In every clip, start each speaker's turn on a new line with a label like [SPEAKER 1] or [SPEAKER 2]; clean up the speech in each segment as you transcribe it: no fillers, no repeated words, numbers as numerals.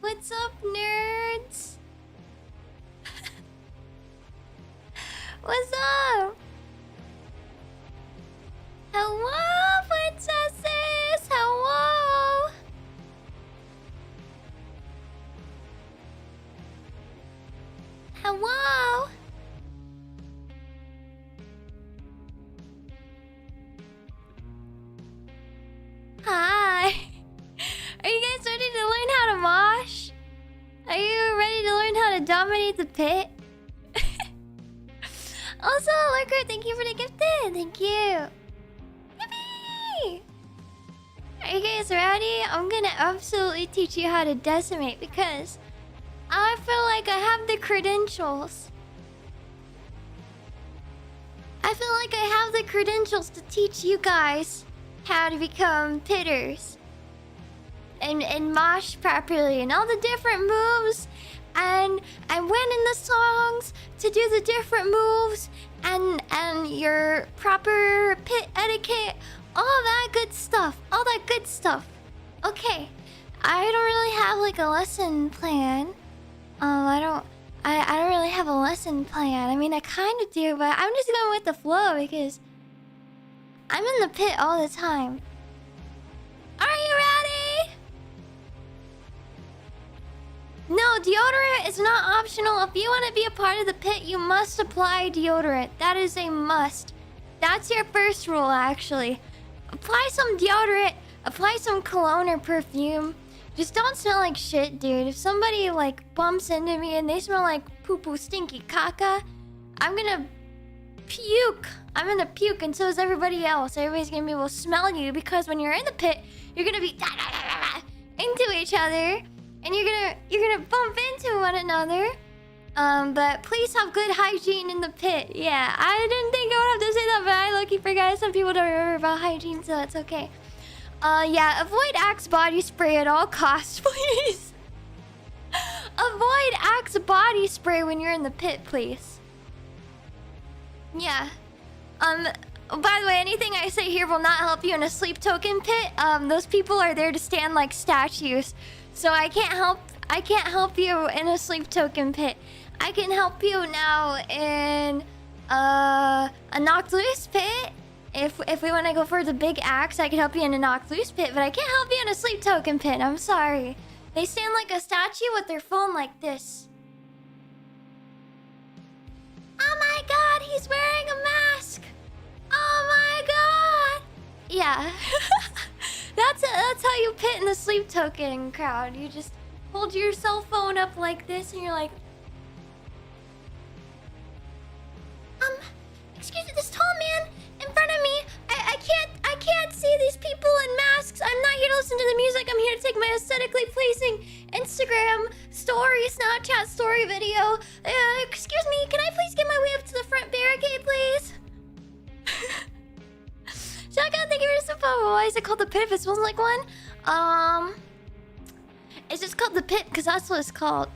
[SPEAKER 1] What's up, nerds? What's up? Hello, princesses! Hello! Hello? Hi! Are you guys ready to learn how to mosh? Are you ready to learn how to dominate the pit? Also, Lurker, thank you for the gifted! Thank you! Yippee! Are you guys ready? I'm gonna absolutely teach you how to decimate because I feel like I have the credentials. I feel like I have the credentials to teach you guys how to become pitters and mosh properly and all the different moves and when in the songs to do the different moves and your proper pit etiquette, all that good stuff, Okay, I don't really have like a lesson plan. I don't really have a lesson plan. I mean, I kind of do, but I'm just going with the flow because I'm in the pit all the time. Are you ready? No, deodorant is not optional. If you want to be a part of the pit, you must apply deodorant. That is a must. That's your first rule, actually. Apply some deodorant. Apply some cologne or perfume. Just don't smell like shit, dude. If somebody, like, bumps into me and they smell like poo-poo stinky caca, I'm gonna puke. I'm gonna puke, and so is everybody else. Everybody's gonna be able to smell you because when you're in the pit, you're gonna be into each other, and you're gonna bump into one another. But please have good hygiene in the pit. Yeah, I didn't think I would have to say that, but I low-key forgot. Some people don't remember about hygiene, so that's okay. Yeah, avoid Axe body spray at all costs, please. Avoid Axe body spray when you're in the pit, please. Yeah. By the way, anything I say here will not help you in a sleep token pit. Those people are there to stand like statues. So I can't help you in a sleep token pit. I can help you now in a knocked loose pit. If we want to go for the big axe, I can help you in a knocked loose pit, but I can't help you in a sleep token pit. I'm sorry. They stand like a statue with their phone like this. Oh my god, he's wearing a mask. Oh my god. Yeah. That's how you pit in the sleep token crowd. You just hold your cell phone up like this and you're like, excuse me, this tall man in front of me, I can't see these people in masks. I'm not here to listen to the music. I'm here to take my aesthetically pleasing Instagram story, Snapchat story video. Excuse me, can I please get my way up to the front barricade, please? Shotgun, thank you for the super. Why is it called the pit if it smells like one? It's just called the pit because that's what it's called.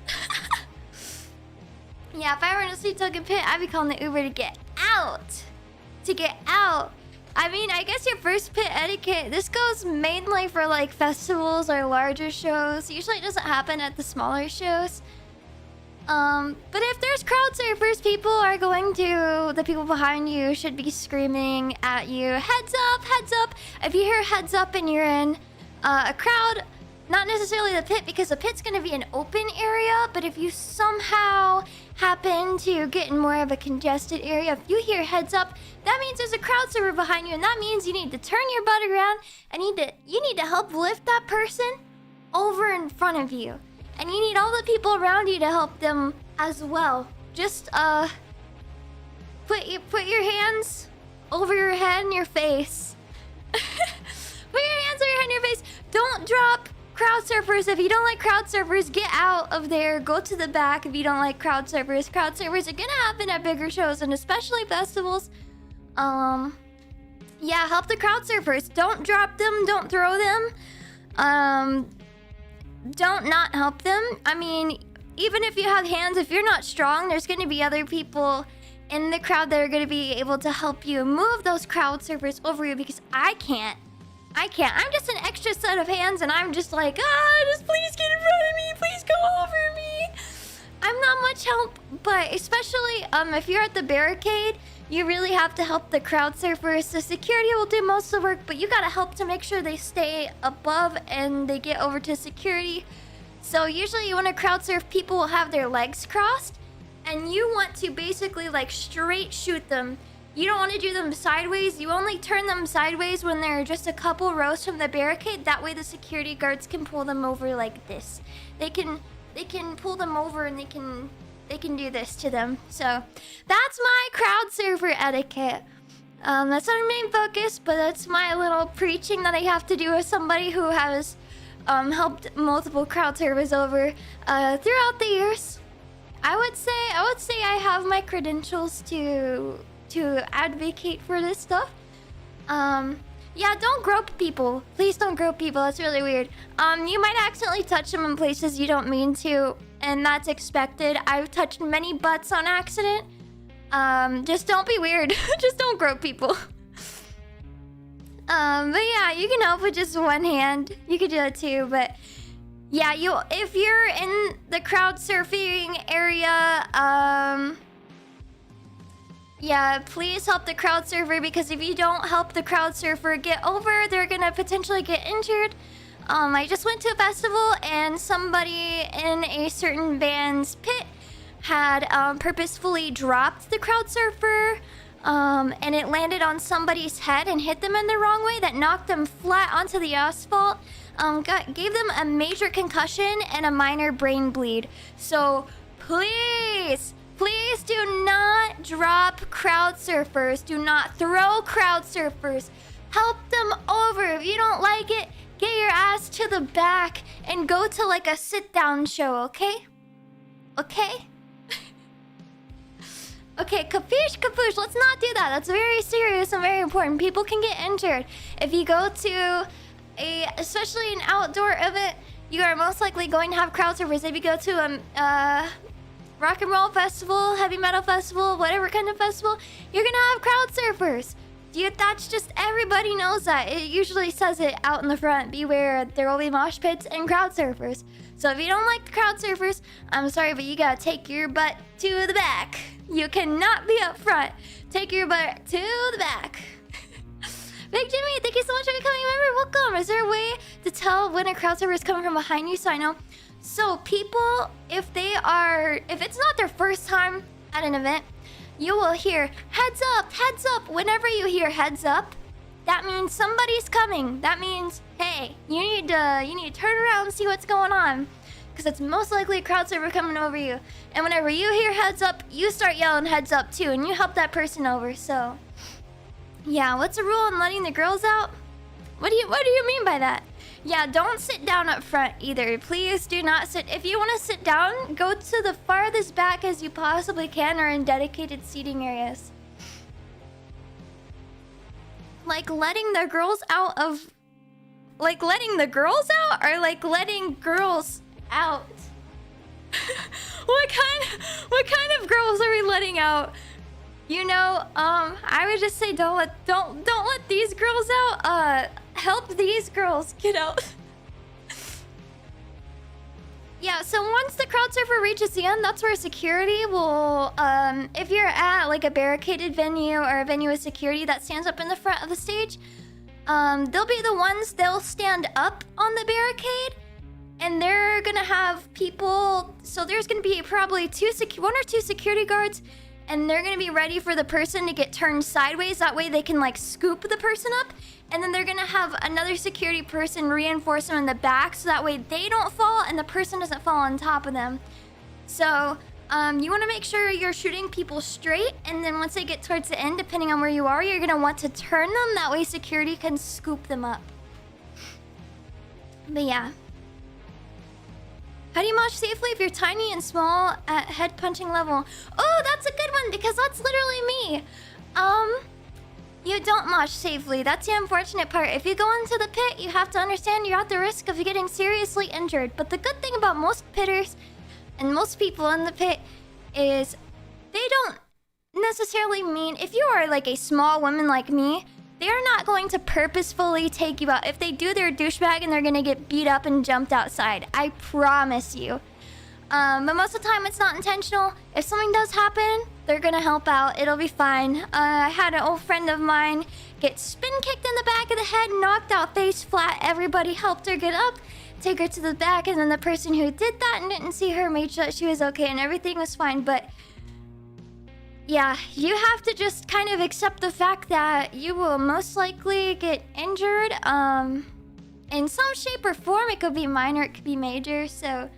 [SPEAKER 1] Yeah, if I were in a sleep token pit, I'd be calling the Uber to get out. To get out. I mean, I guess your first pit etiquette, this goes mainly for like festivals or larger shows. Usually it doesn't happen at the smaller shows. But if there's crowd surfers, people are going to, the people behind you should be screaming at you, heads up, heads up. If you hear heads up and you're in a crowd, not necessarily the pit because the pit's going to be an open area, but if you somehow happen to get in more of a congested area, if you hear heads up, that means there's a crowd surfer behind you, and that means you need to turn your butt around and you need to help lift that person over in front of you. And you need all the people around you to help them as well. Just put your hands over your head and your face. Put your hands over your head and your face. Don't drop crowd surfers. If you don't like crowd surfers, get out of there. Go to the back if you don't like crowd surfers. Crowd surfers are gonna happen at bigger shows and especially festivals. Yeah, help the crowd surfers. Don't drop them. Don't throw them. Don't not help them. I mean, even if you have hands, if you're not strong, there's going to be other people in the crowd that are going to be able to help you move those crowd surfers over you because I can't. I'm just an extra set of hands and I'm just like, just please get in front of me. Please I'm not much help, but especially if you're at the barricade, you really have to help the crowd surfers. So security will do most of the work, but you gotta help to make sure they stay above and they get over to security. So usually when a crowd surf, people will have their legs crossed, and you want to basically like straight shoot them. You don't want to do them sideways. You only turn them sideways when they're just a couple rows from the barricade. That way the security guards can pull them over like this. They can pull them over and they can do this to them. So that's my crowd surfer etiquette. That's not our main focus, but that's my little preaching that I have to do as somebody who has helped multiple crowd surfers over throughout the years. I would say I have my credentials to advocate for this stuff. Yeah, don't grope people. Please don't grope people. That's really weird. You might accidentally touch them in places you don't mean to, and that's expected. I've touched many butts on accident. Just don't be weird. Just don't grope people. But yeah, you can help with just one hand. You could do that too, but yeah, if you're in the crowd surfing area, yeah, please help the crowd surfer, because if you don't help the crowd surfer get over, they're gonna potentially get injured. I just went to a festival and somebody in a certain band's pit had purposefully dropped the crowd surfer, and it landed on somebody's head and hit them in the wrong way. That knocked them flat onto the asphalt, gave them a major concussion and a minor brain bleed. So please do not drop crowd surfers. Do not throw crowd surfers. Help them over. If you don't like it, get your ass to the back and go to like a sit-down show, okay? Okay? Okay, capiche, capiche. Let's not do that. That's very serious and very important. People can get injured. If you go to especially an outdoor event, you are most likely going to have crowd surfers. If you go to a rock and roll festival, heavy metal festival, whatever kind of festival, you're gonna have crowd surfers. That's just, everybody knows that. It usually says it out in the front. Beware, there will be mosh pits and crowd surfers. So if you don't like the crowd surfers, I'm sorry, but you gotta take your butt to the back. You cannot be up front. Take your butt to the back. Big Jimmy, thank you so much for becoming a member. Welcome. Is there a way to tell when a crowd surfer is coming from behind you so I know? So people, if it's not their first time at an event, you will hear heads up, heads up. Whenever you hear heads up, that means somebody's coming. That means, hey, you need to turn around and see what's going on, because it's most likely a crowd surfer coming over you. And whenever you hear heads up, you start yelling heads up too, and you help that person over. So yeah, what's the rule on letting the girls out? What do you mean by that? Yeah, don't sit down up front either. Please do not sit. If you want to sit down, go to the farthest back as you possibly can, or in dedicated seating areas. Like letting the girls out of... Like letting the girls out, or like letting girls out? What kind of girls are we letting out? You know, I would just say don't let these girls out. Help these girls get out. Yeah, so once the crowd surfer reaches the end, that's where security will, if you're at like a barricaded venue or a venue with security that stands up in the front of the stage, they'll be the ones, they'll stand up on the barricade, and they're gonna have people, so there's gonna be probably one or two security guards, and they're gonna be ready for the person to get turned sideways. That way they can like scoop the person up. And then they're gonna have another security person reinforce them in the back, so that way they don't fall and the person doesn't fall on top of them. So you wanna make sure you're shooting people straight, and then once they get towards the end, depending on where you are, you're gonna want to turn them. That way security can scoop them up. But yeah. How do you mosh safely if you're tiny and small at head punching level? Oh, that's a good one, because that's literally me. You don't mosh safely. That's the unfortunate part. If you go into the pit, you have to understand you're at the risk of getting seriously injured. But the good thing about most pitters and most people in the pit is they don't necessarily mean... If you are like a small woman like me, they're not going to purposefully take you out. If they do, they're a douchebag and they're gonna get beat up and jumped outside. I promise you. But most of the time it's not intentional. If something does happen, they're gonna help out. It'll be fine. I had an old friend of mine get spin kicked in the back of the head, knocked out face flat. Everybody helped her get up, take her to the back, and then the person who did that and didn't see her made sure that she was okay and everything was fine. But yeah, you have to just kind of accept the fact that you will most likely get injured. In some shape or form. It could be minor, it could be major. So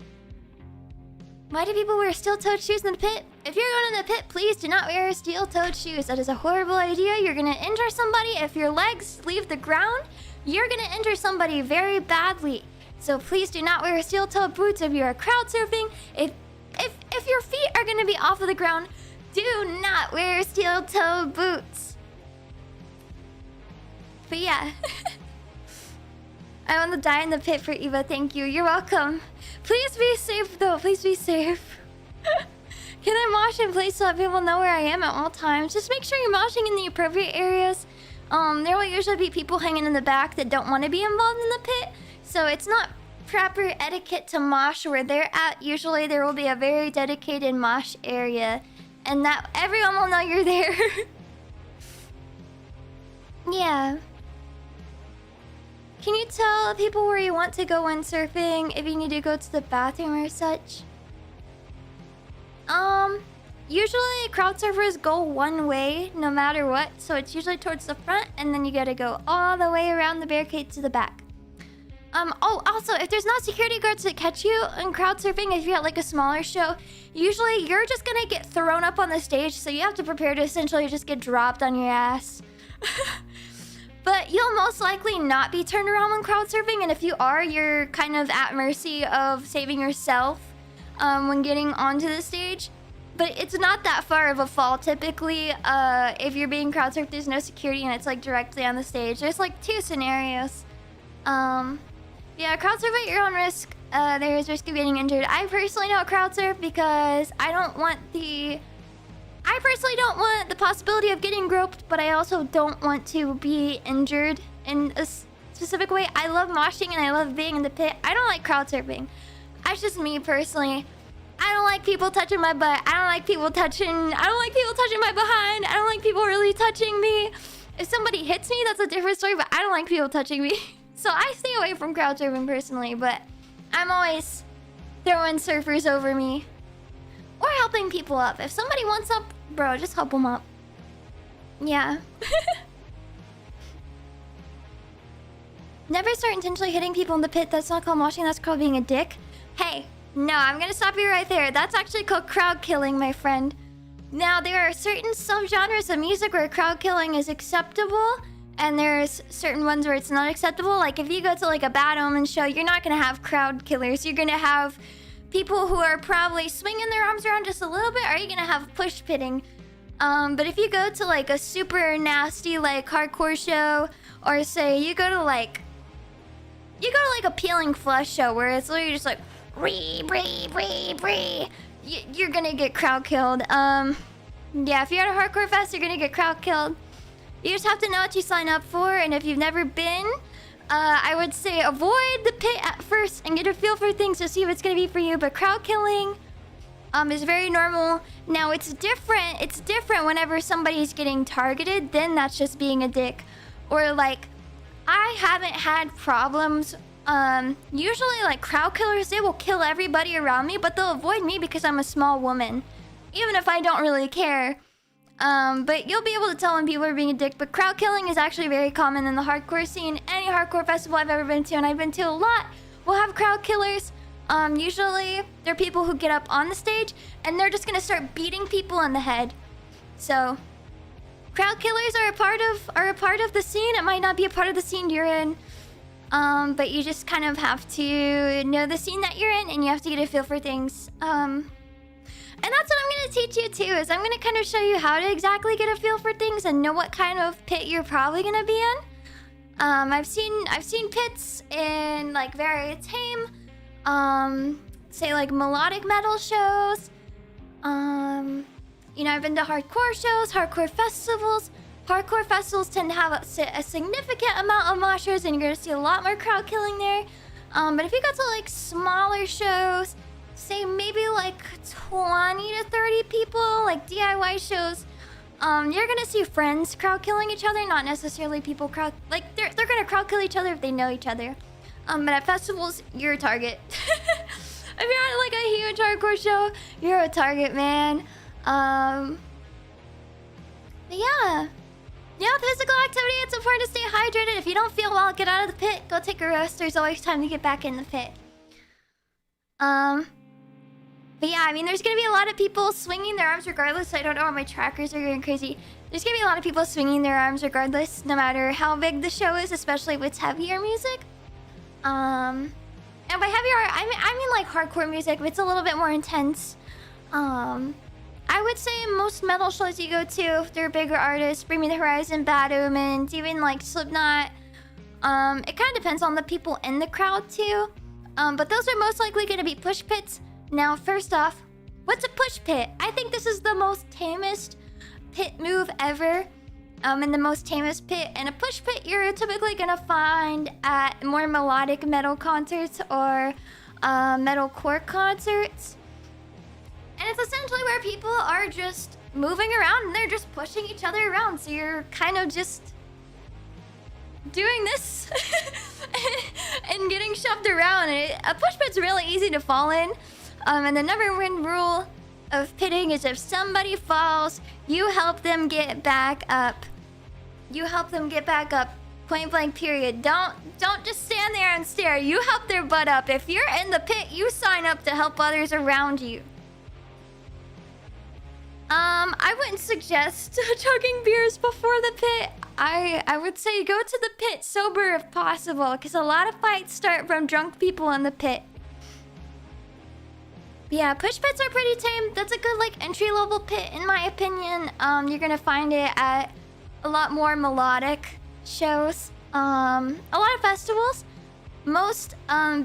[SPEAKER 1] why do people wear steel-toed shoes in the pit? If you're going in the pit, please do not wear steel-toed shoes. That is a horrible idea. You're gonna injure somebody. If your legs leave the ground, you're gonna injure somebody very badly. So please do not wear steel-toed boots if you are crowd surfing. If your feet are gonna be off of the ground, do not wear steel-toed boots. But yeah. I want to die in the pit for Eva. Thank you. You're welcome. Please be safe, though. Please be safe. Can I mosh in place so that people know where I am at all times? Just make sure you're moshing in the appropriate areas. There will usually be people hanging in the back that don't want to be involved in the pit. So it's not proper etiquette to mosh where they're at. Usually there will be a very dedicated mosh area. And that everyone will know you're there. Yeah. Can you tell people where you want to go when surfing if you need to go to the bathroom or such? Usually crowd surfers go one way no matter what, so it's usually towards the front and then you gotta go all the way around the barricade to the back. Oh, also, if there's not security guards that catch you in crowd surfing, if you're at like a smaller show, usually you're just gonna get thrown up on the stage, so you have to prepare to essentially just get dropped on your ass. But you'll most likely not be turned around when crowd surfing, and if you are, you're kind of at mercy of saving yourself when getting onto the stage. But it's not that far of a fall typically. If you're being crowd surfed, there's no security and it's like directly on the stage. There's like two scenarios. Yeah, crowd surf at your own risk. There is risk of getting injured. I personally don't crowd surf because I personally don't want the possibility of getting groped, but I also don't want to be injured in a specific way. I love moshing and I love being in the pit. I don't like crowd surfing. That's just me personally. I don't like people touching my butt. I don't like people touching my behind. I don't like people really touching me. If somebody hits me, that's a different story, but I don't like people touching me. So I stay away from crowd surfing personally, but I'm always throwing surfers over me. Or helping people up. If somebody wants up, bro, just help them up. Yeah. Never start intentionally hitting people in the pit. That's not called moshing, that's called being a dick. Hey, no, I'm gonna stop you right there. That's actually called crowd killing, my friend. Now, there are certain subgenres of music where crowd killing is acceptable, and there's certain ones where it's not acceptable. Like, if you go to like a Bad Omen show, you're not gonna have crowd killers. You're gonna have people who are probably swinging their arms around just a little bit, or you're gonna have push pitting. But if you go to like a super nasty like hardcore show, or say you go to like a peeling flush show where it's literally just like you're gonna get crowd killed. Yeah, if you're at a hardcore fest, you're gonna get crowd killed. You just have to know what you sign up for, and if you've never been, I would say avoid the pit at first and get a feel for things to see if it's gonna be for you. But crowd killing is very normal. Now it's different whenever somebody's getting targeted, then that's just being a dick. Or like, I haven't had problems. Usually like crowd killers, they will kill everybody around me, but they'll avoid me because I'm a small woman, even if I don't really care. But you'll be able to tell when people are being a dick. But crowd killing is actually very common in the hardcore scene. Any hardcore festival I've ever been to, and I've been to a lot, will have crowd killers. Usually they're people who get up on the stage and they're just gonna start beating people in the head. So crowd killers are a part of the scene. It might not be a part of the scene you're in, but you just kind of have to know the scene that you're in, and you have to get a feel for things. And that's what I'm gonna teach you too, is I'm gonna kind of show you how to exactly get a feel for things and know what kind of pit you're probably gonna be in. I've seen pits in like very tame, say like melodic metal shows. You know, I've been to hardcore shows, hardcore festivals. Hardcore festivals tend to have a significant amount of moshers, and you're gonna see a lot more crowd killing there. But if you go to like smaller shows, say maybe like 20 to 30 people, like DIY shows. You're gonna see friends crowd killing each other, not necessarily people crowd like they're gonna crowd kill each other if they know each other. But at festivals, you're a target. If you're at like a huge hardcore show, you're a target, man. But yeah. Yeah, physical activity, it's important to stay hydrated. If you don't feel well, get out of the pit. Go take a rest. There's always time to get back in the pit. But yeah, I mean, there's gonna be a lot of people swinging their arms regardless. I don't know why my trackers are going crazy. There's gonna be a lot of people swinging their arms regardless, no matter how big the show is, especially if it's heavier music. And by heavier, I mean like hardcore music, but it's a little bit more intense. I would say most metal shows you go to, if they're bigger artists, Bring Me the Horizon, Bad Omens, even like Slipknot. It kind of depends on the people in the crowd too. But those are most likely going to be push pits. Now, first off, what's a push pit? I think this is the most tamest pit move ever. And the most tamest pit. And a push pit you're typically going to find at more melodic metal concerts or metalcore concerts. And it's essentially where people are just moving around and they're just pushing each other around. So you're kind of just doing this and getting shoved around. And a push pit's really easy to fall in. And the number one rule of pitting is if somebody falls, you help them get back up. You help them get back up. Point blank period. Don't just stand there and stare. You help their butt up. If you're in the pit, you sign up to help others around you. I wouldn't suggest chugging beers before the pit. I would say go to the pit sober if possible, because a lot of fights start from drunk people in the pit. Yeah, push pits are pretty tame. That's a good like entry-level pit in my opinion. You're gonna find it at a lot more melodic shows. A lot of festivals. Most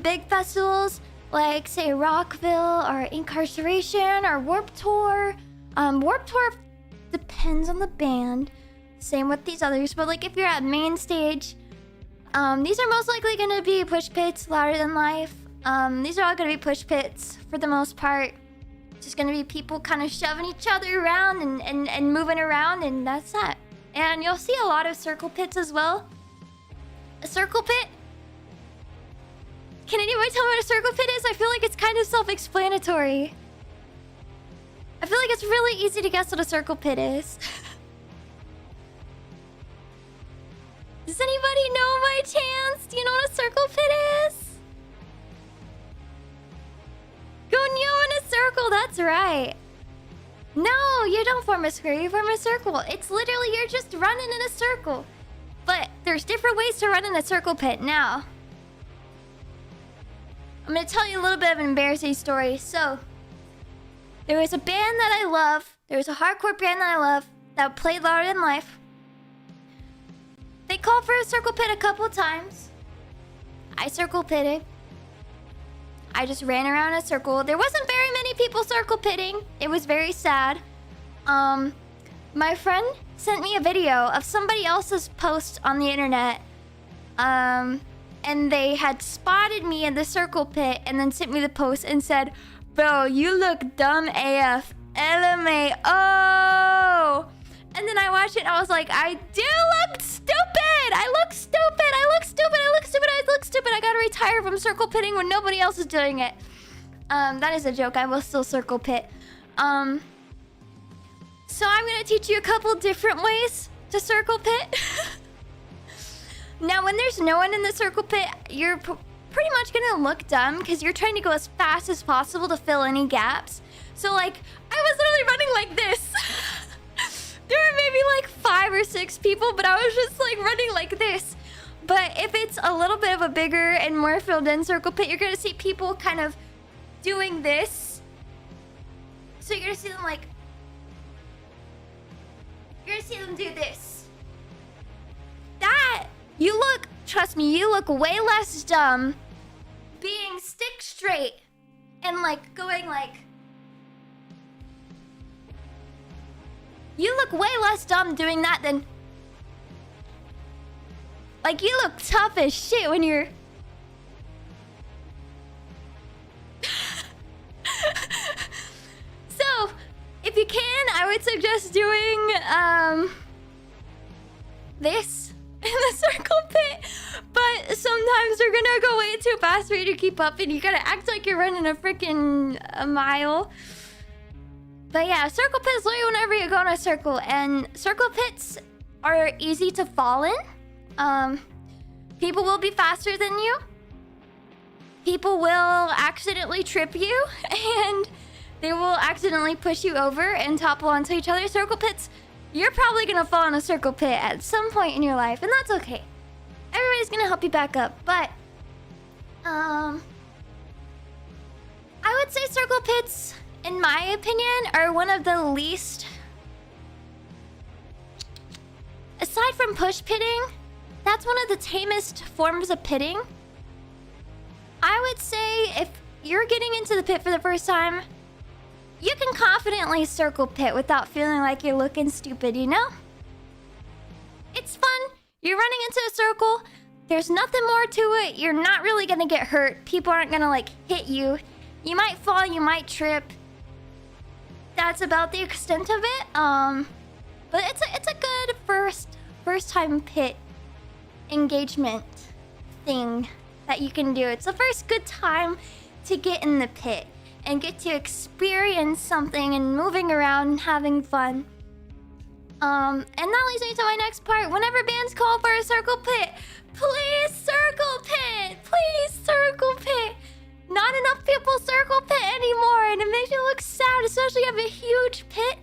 [SPEAKER 1] big festivals like say Rockville or Incarceration or Warped Tour. Warped Tour depends on the band. Same with these others, but like if you're at main stage, these are most likely gonna be push pits, louder than life. These are all gonna be push pits for the most part. Just gonna be people kind of shoving each other around and moving around, and that's that. And you'll see a lot of circle pits as well. A circle pit? Can anybody tell me what a circle pit is? I feel like it's kind of self-explanatory. I feel like it's really easy to guess what a circle pit is. Does anybody know by chance? Do you know what a circle pit is? Go kneel in a circle, that's right. No, you don't form a square, you form a circle. It's literally, you're just running in a circle. But there's different ways to run in a circle pit. Now, I'm gonna tell you a little bit of an embarrassing story. So, there was a band that I love. There was a hardcore band that I love that played louder than life. They called for a circle pit a couple times. I circle pitted. I just ran around in a circle. There wasn't very many people circle pitting. It was very sad. My friend sent me a video of somebody else's post on the internet. And they had spotted me in the circle pit and then sent me the post and said, "Bro, you look dumb AF. LMAO." And then I watched it and I was like, I do look stupid. I look stupid. I look stupid. I look stupid. I look stupid. I gotta retire from circle pitting when nobody else is doing it. That is a joke. I will still circle pit. So I'm gonna teach you a couple different ways to circle pit. Now, when there's no one in the circle pit, you're pretty much gonna look dumb because you're trying to go as fast as possible to fill any gaps. So like, I was literally running like this. There were maybe like 5 or 6 people, but I was just like running like this. But if it's a little bit of a bigger and more filled in circle pit, you're gonna see people kind of doing this. So you're gonna see them like, you're gonna see them do this. That, you look, trust me, you look way less dumb being stick straight and like going like, you look way less dumb doing that than... Like, you look tough as shit when you're... us doing this in the circle pit, but sometimes they're gonna go way too fast for you to keep up, and you gotta act like you're running a freaking mile. But yeah, circle pits literally whenever you go in a circle, and circle pits are easy to fall in. People will be faster than you. People will accidentally trip you, and they will accidentally push you over and topple onto each other. Circle pits, you're probably gonna fall in a circle pit at some point in your life, and that's okay. Everybody's gonna help you back up, but I would say circle pits, in my opinion, are one of the least... Aside from push pitting, that's one of the tamest forms of pitting. I would say if you're getting into the pit for the first time, you can confidently circle pit without feeling like you're looking stupid, you know? It's fun. You're running into a circle. There's nothing more to it. You're not really gonna get hurt. People aren't gonna like hit you. You might fall, you might trip. That's about the extent of it. But it's a good first time pit engagement thing that you can do. It's the first good time to get in the pit and get to experience something and moving around and having fun. And that leads me to my next part. Whenever bands call for a circle pit, please circle pit! Please circle pit! Not enough people circle pit anymore, and it makes me look sad, especially if you have a huge pit.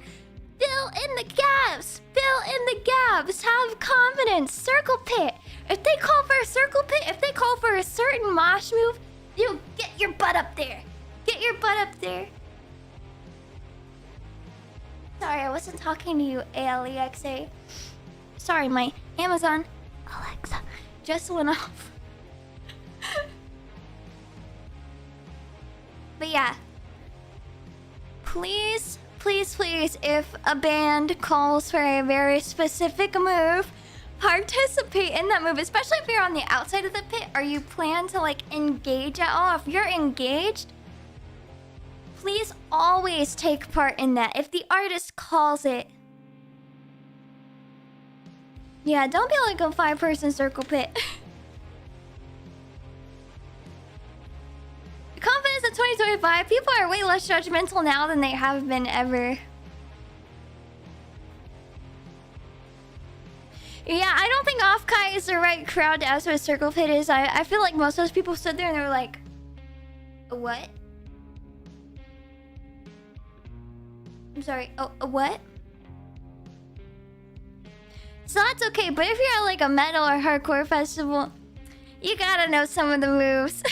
[SPEAKER 1] Fill in the gaps! Fill in the gaps! Have confidence! Circle pit! If they call for a circle pit, if they call for a certain mosh move, you get your butt up there. Get your butt up there. Sorry, I wasn't talking to you, Alexa. Sorry, my Amazon Alexa just went off. But yeah. Please, please, please, if a band calls for a very specific move, participate in that move, especially if you're on the outside of the pit or you plan to like engage at all. If you're engaged, please always take part in that if the artist calls it. Yeah, don't be like a 5-person circle pit. Confidence in 2025, people are way less judgmental now than they have been ever. Yeah, I don't think Offkai is the right crowd to ask what a circle pit is. I feel like most of those people stood there and they were like, what? I'm sorry, a what? So that's okay, but if you're at like a metal or hardcore festival, you gotta know some of the moves.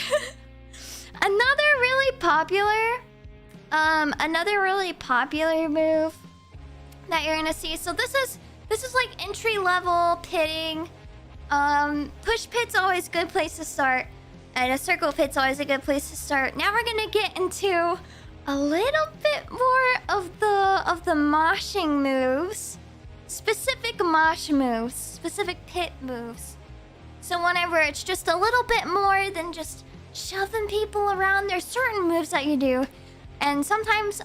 [SPEAKER 1] Another really popular move that you're gonna see. So this is like entry level pitting. Push pit's always a good place to start, and a circle pit's always a good place to start. Now we're gonna get into a little bit more of the moshing moves, specific mosh moves, specific pit moves. So whenever it's just a little bit more than just shoving people around, there's certain moves that you do, and sometimes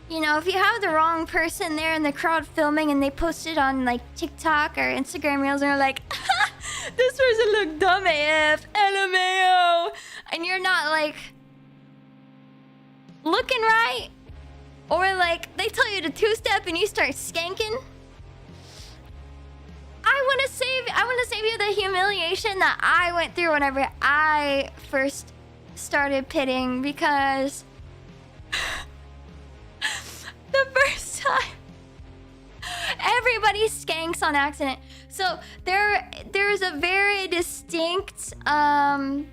[SPEAKER 1] you know, if you have the wrong person there in the crowd filming and they post it on like TikTok or Instagram Reels and they're like, this person looked dumb AF, LMAO, and you're not like looking right, or like they tell you to two-step and you start skanking. I want to save you the humiliation that I went through whenever I first started pitting, because the first time everybody skanks on accident. So there's a very distinct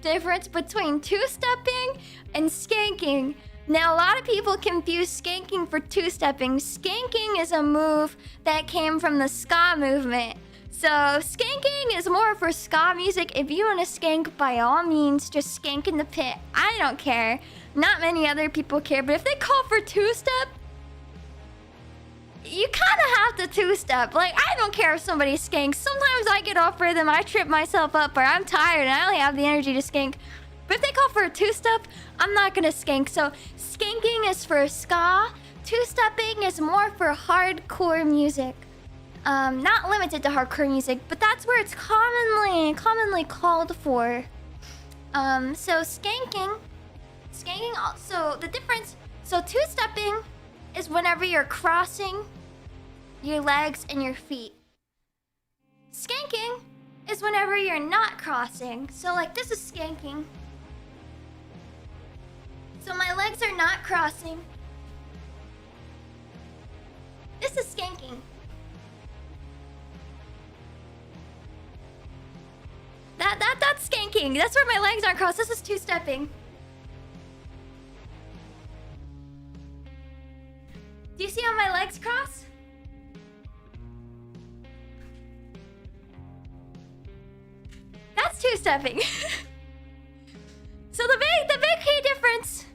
[SPEAKER 1] difference between two-stepping and skanking. Now, a lot of people confuse skanking for two-stepping. Skanking is a move that came from the ska movement. So skanking is more for ska music. If you want to skank, by all means, just skank in the pit. I don't care. Not many other people care. But if they call for two-step, you kind of have to two-step. Like, I don't care if somebody skanks. Sometimes I get off rhythm, I trip myself up, or I'm tired and I only have the energy to skank. But if they call for a two-step, I'm not gonna skank. So skanking is for ska. two-stepping is more for hardcore music. Not limited to hardcore music, but that's where it's commonly called for. So skanking also, the difference, so two-stepping is whenever you're crossing your legs and your feet. Skanking is whenever you're not crossing. So like this is skanking. So my legs are not crossing. This is skanking. That's skanking. That's where my legs aren't crossed. This is two-stepping. Do you see how my legs cross? That's two-stepping. So the big key difference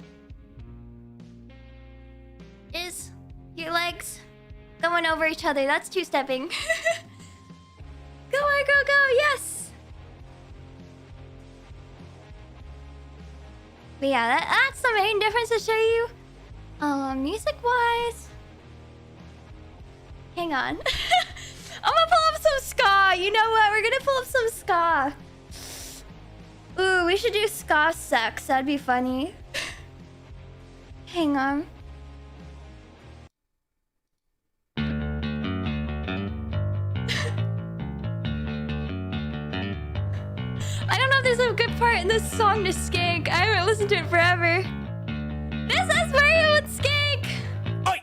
[SPEAKER 1] is your legs going over each other. That's two-stepping. Go on, girl, go! Yes. But yeah, that's the main difference to show you. Music-wise, hang on. I'm gonna pull up some ska. You know what? We're gonna pull up some ska. Ooh, we should do ska sex. That'd be funny. Hang on. I don't know if there's a good part in this song to skank. I haven't listened to it forever. This is where you would skank!
[SPEAKER 2] Oi.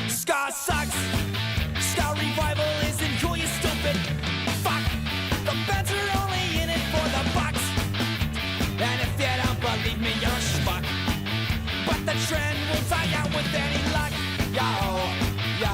[SPEAKER 2] Ska sucks. Ska revival isn't cool, you stupid. Fuck. The bands are only in it for the bucks. And if you don't believe me, you're a schmuck. But the trend will die out with any luck. Yo, yo.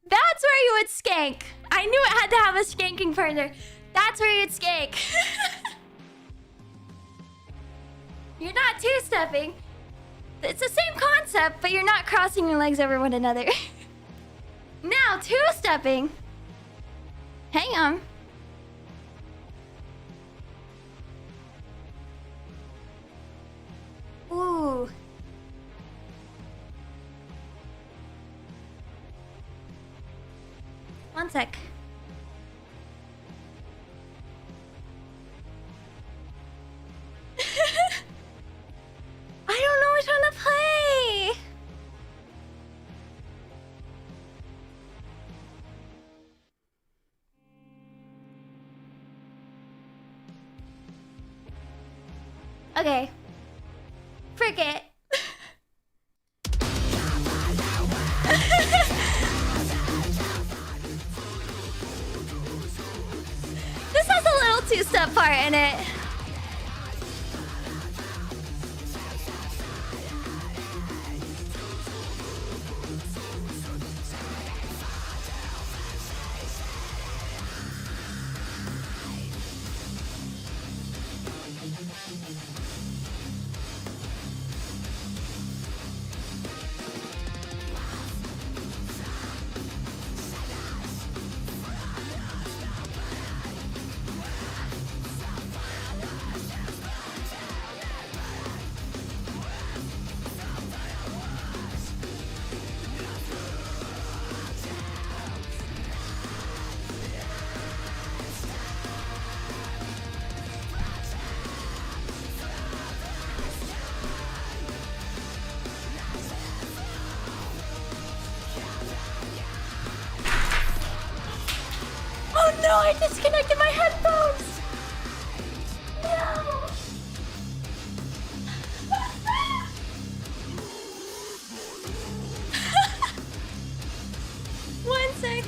[SPEAKER 1] That's where you would skank. I knew it had to have a skanking partner. That's where you'd skank. You're not two-stepping. It's the same concept, but you're not crossing your legs over one another. Now, two-stepping. Hang on. Ooh. One sec. I don't know which one to play. Okay. Frick it. This has a little two-step part in it. Oh no, I disconnected my headphones! No! One sec.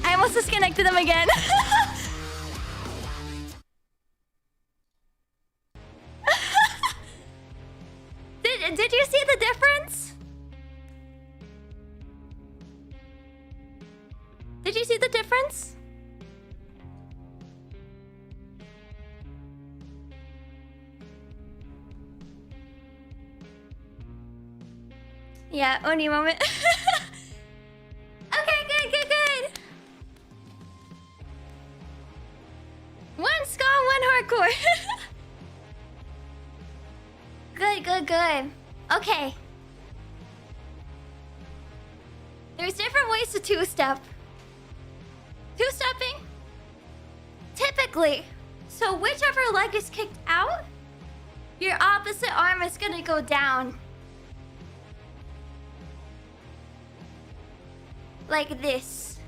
[SPEAKER 1] I almost disconnected them again. Did you see the difference? Yeah, Oni moment. Okay, good. One ska, one hardcore. Good. Okay. There's different ways to two-step. Two-stepping? Typically. So whichever leg is kicked out, your opposite arm is gonna go down. Like this.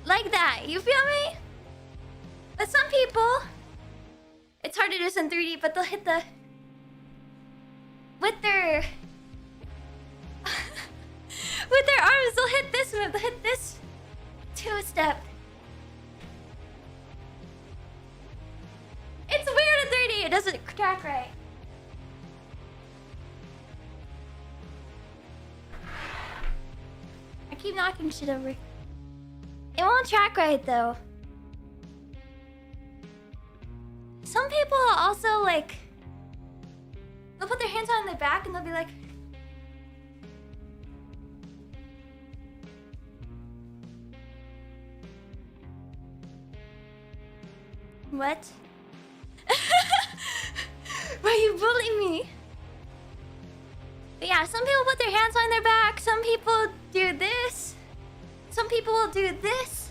[SPEAKER 1] Like that, you feel me? But some people, it's hard to do this in 3D, but they'll hit the... With their... with their arms, they'll hit this move, they'll hit this two-step. It's weird in 3D, it doesn't track right. I keep knocking shit over. It won't track right though. Some people also like... They'll put their hands on their back and they'll be like... What? Why you bully me? But yeah, some people put their hands on their back. Some people do this. Some people will do this.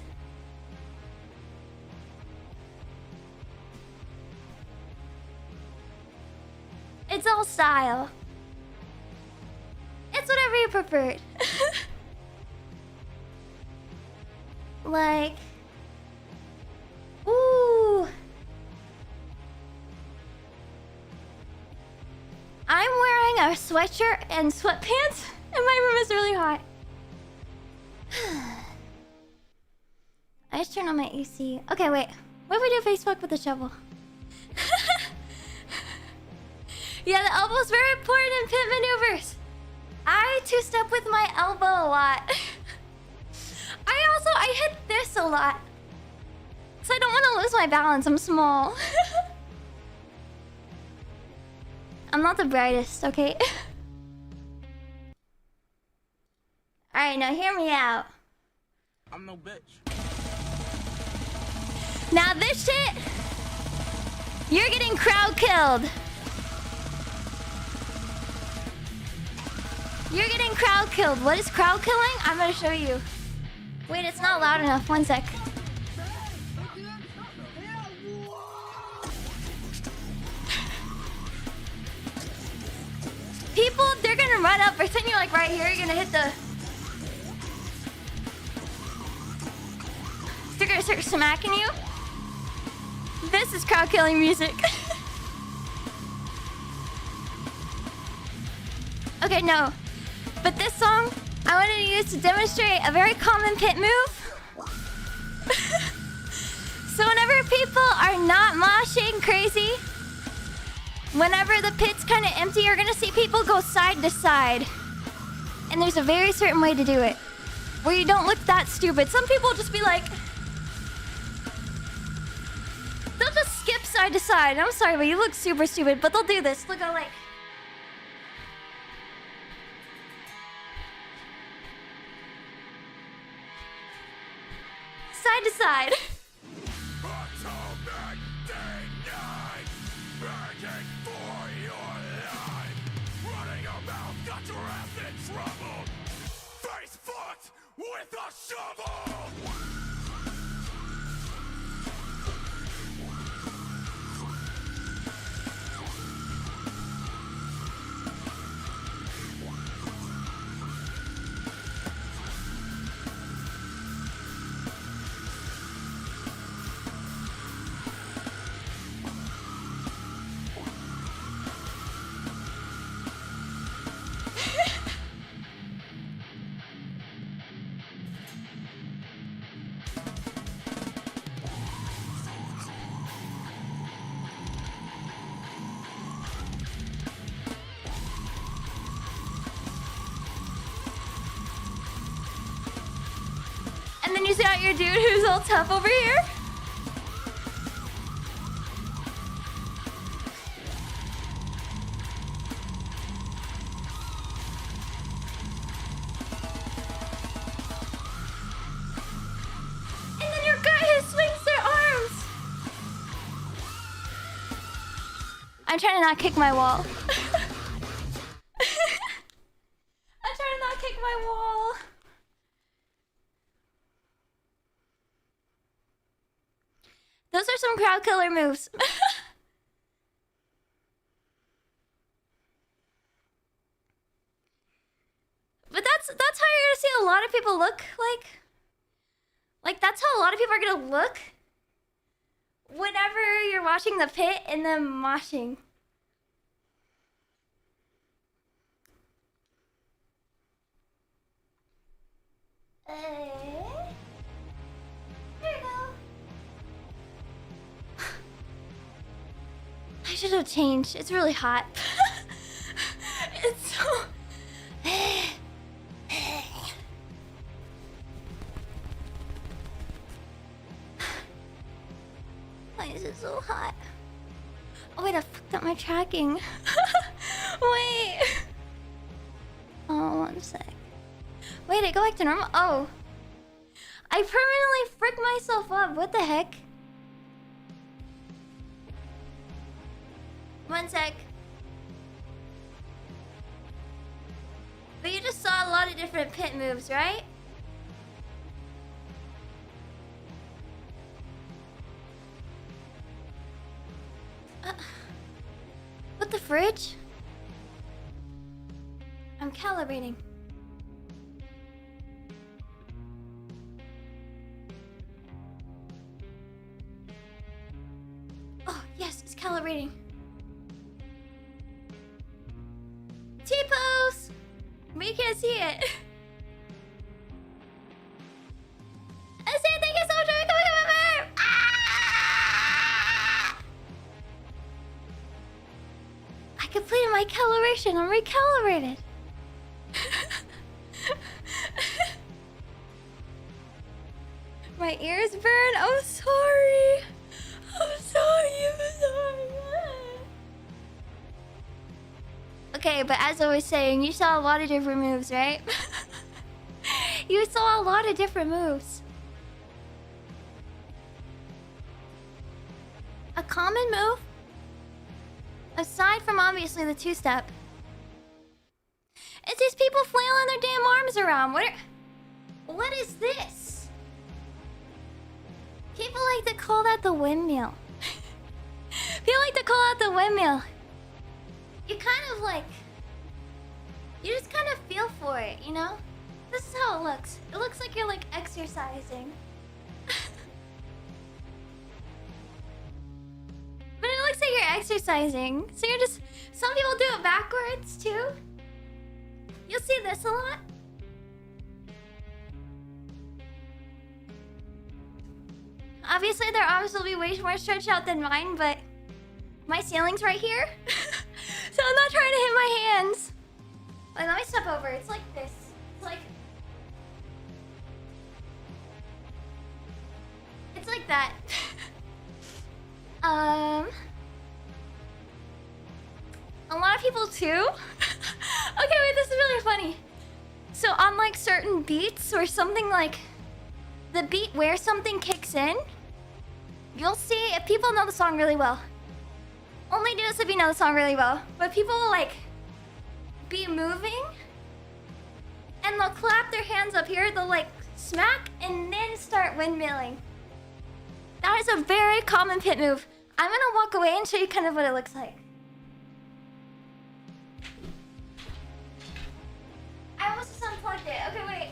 [SPEAKER 1] It's all style. It's whatever you prefer. Like... Ooh. I'm wearing a sweatshirt and sweatpants, and my room is really hot. I just turned on my AC. Okay, wait. What if we do Facebook with a shovel? Yeah, the elbow's very important in pit maneuvers. I two-step with my elbow a lot. I hit this a lot. So I don't want to lose my balance, I'm small. I'm not the brightest, okay? Alright, now hear me out.
[SPEAKER 3] I'm no bitch.
[SPEAKER 1] Now this shit, you're getting crowd killed. You're getting crowd killed. What is crowd killing? I'm gonna show you. Wait, it's not loud enough. One sec. People, they're gonna run up. Pretend you're like right here. You're gonna hit the... They're gonna start smacking you. This is crowd killing music. Okay, no. But this song, I wanted to use to demonstrate a very common pit move. So whenever people are not moshing crazy, whenever the pit's kind of empty, you're gonna see people go side to side. And there's a very certain way to do it, where you don't look that stupid. Some people will just be like... They'll just skip side to side. I'm sorry, but you look super stupid, but they'll do this. They'll go like... Side to side.
[SPEAKER 2] With a shovel!
[SPEAKER 1] And then you see out your dude who's all tough over here. I'm trying to not kick my wall. I'm trying to not kick my wall. Those are some crowd killer moves. But that's how you're gonna see a lot of people look like that's how a lot of people are gonna look whenever you're watching the pit and then moshing. There you go. I should have changed. It's really hot. It's so... Why is it so hot? Oh wait, I fucked up my tracking. Wait. Oh, 1 sec. Wait, I go back to normal? Oh. I permanently fricked myself up. What the heck? 1 sec. But you just saw a lot of different pit moves, right? What the fridge? I'm calibrating. Oh, yes, it's calibrating. T-pose! But you can't see it. I say thank you so much for coming over! Ah! I completed my calibration. I'm recalibrated. My ears burn. I'm sorry. I'm sorry. I'm sorry. Okay, but as I was saying, you saw a lot of different moves, right? You saw a lot of different moves. A common move, aside from obviously the two-step, is these people flailing their damn arms around. What is this? People like to call that the windmill. People like to call that the windmill. You kind of like... You just kind of feel for it, you know? This is how it looks. It looks like you're like exercising. But it looks like you're exercising. So you're just... Some people do it backwards too. You'll see this a lot. Obviously their arms will be way more stretched out than mine, but... My ceiling's right here. So I'm not trying to hit my hands. Wait, let me step over. It's like this. It's like... It's like that. A lot of people too. Okay, wait, this is really funny. So on like certain beats or something like the beat where something kicks in, you'll see if people know the song really well. Only do this if you know the song really well. But people will like be moving and they'll clap their hands up here, they'll like smack and then start windmilling. That is a very common pit move. I'm gonna walk away and show you kind of what it looks like. I almost just unplugged it. Okay, wait.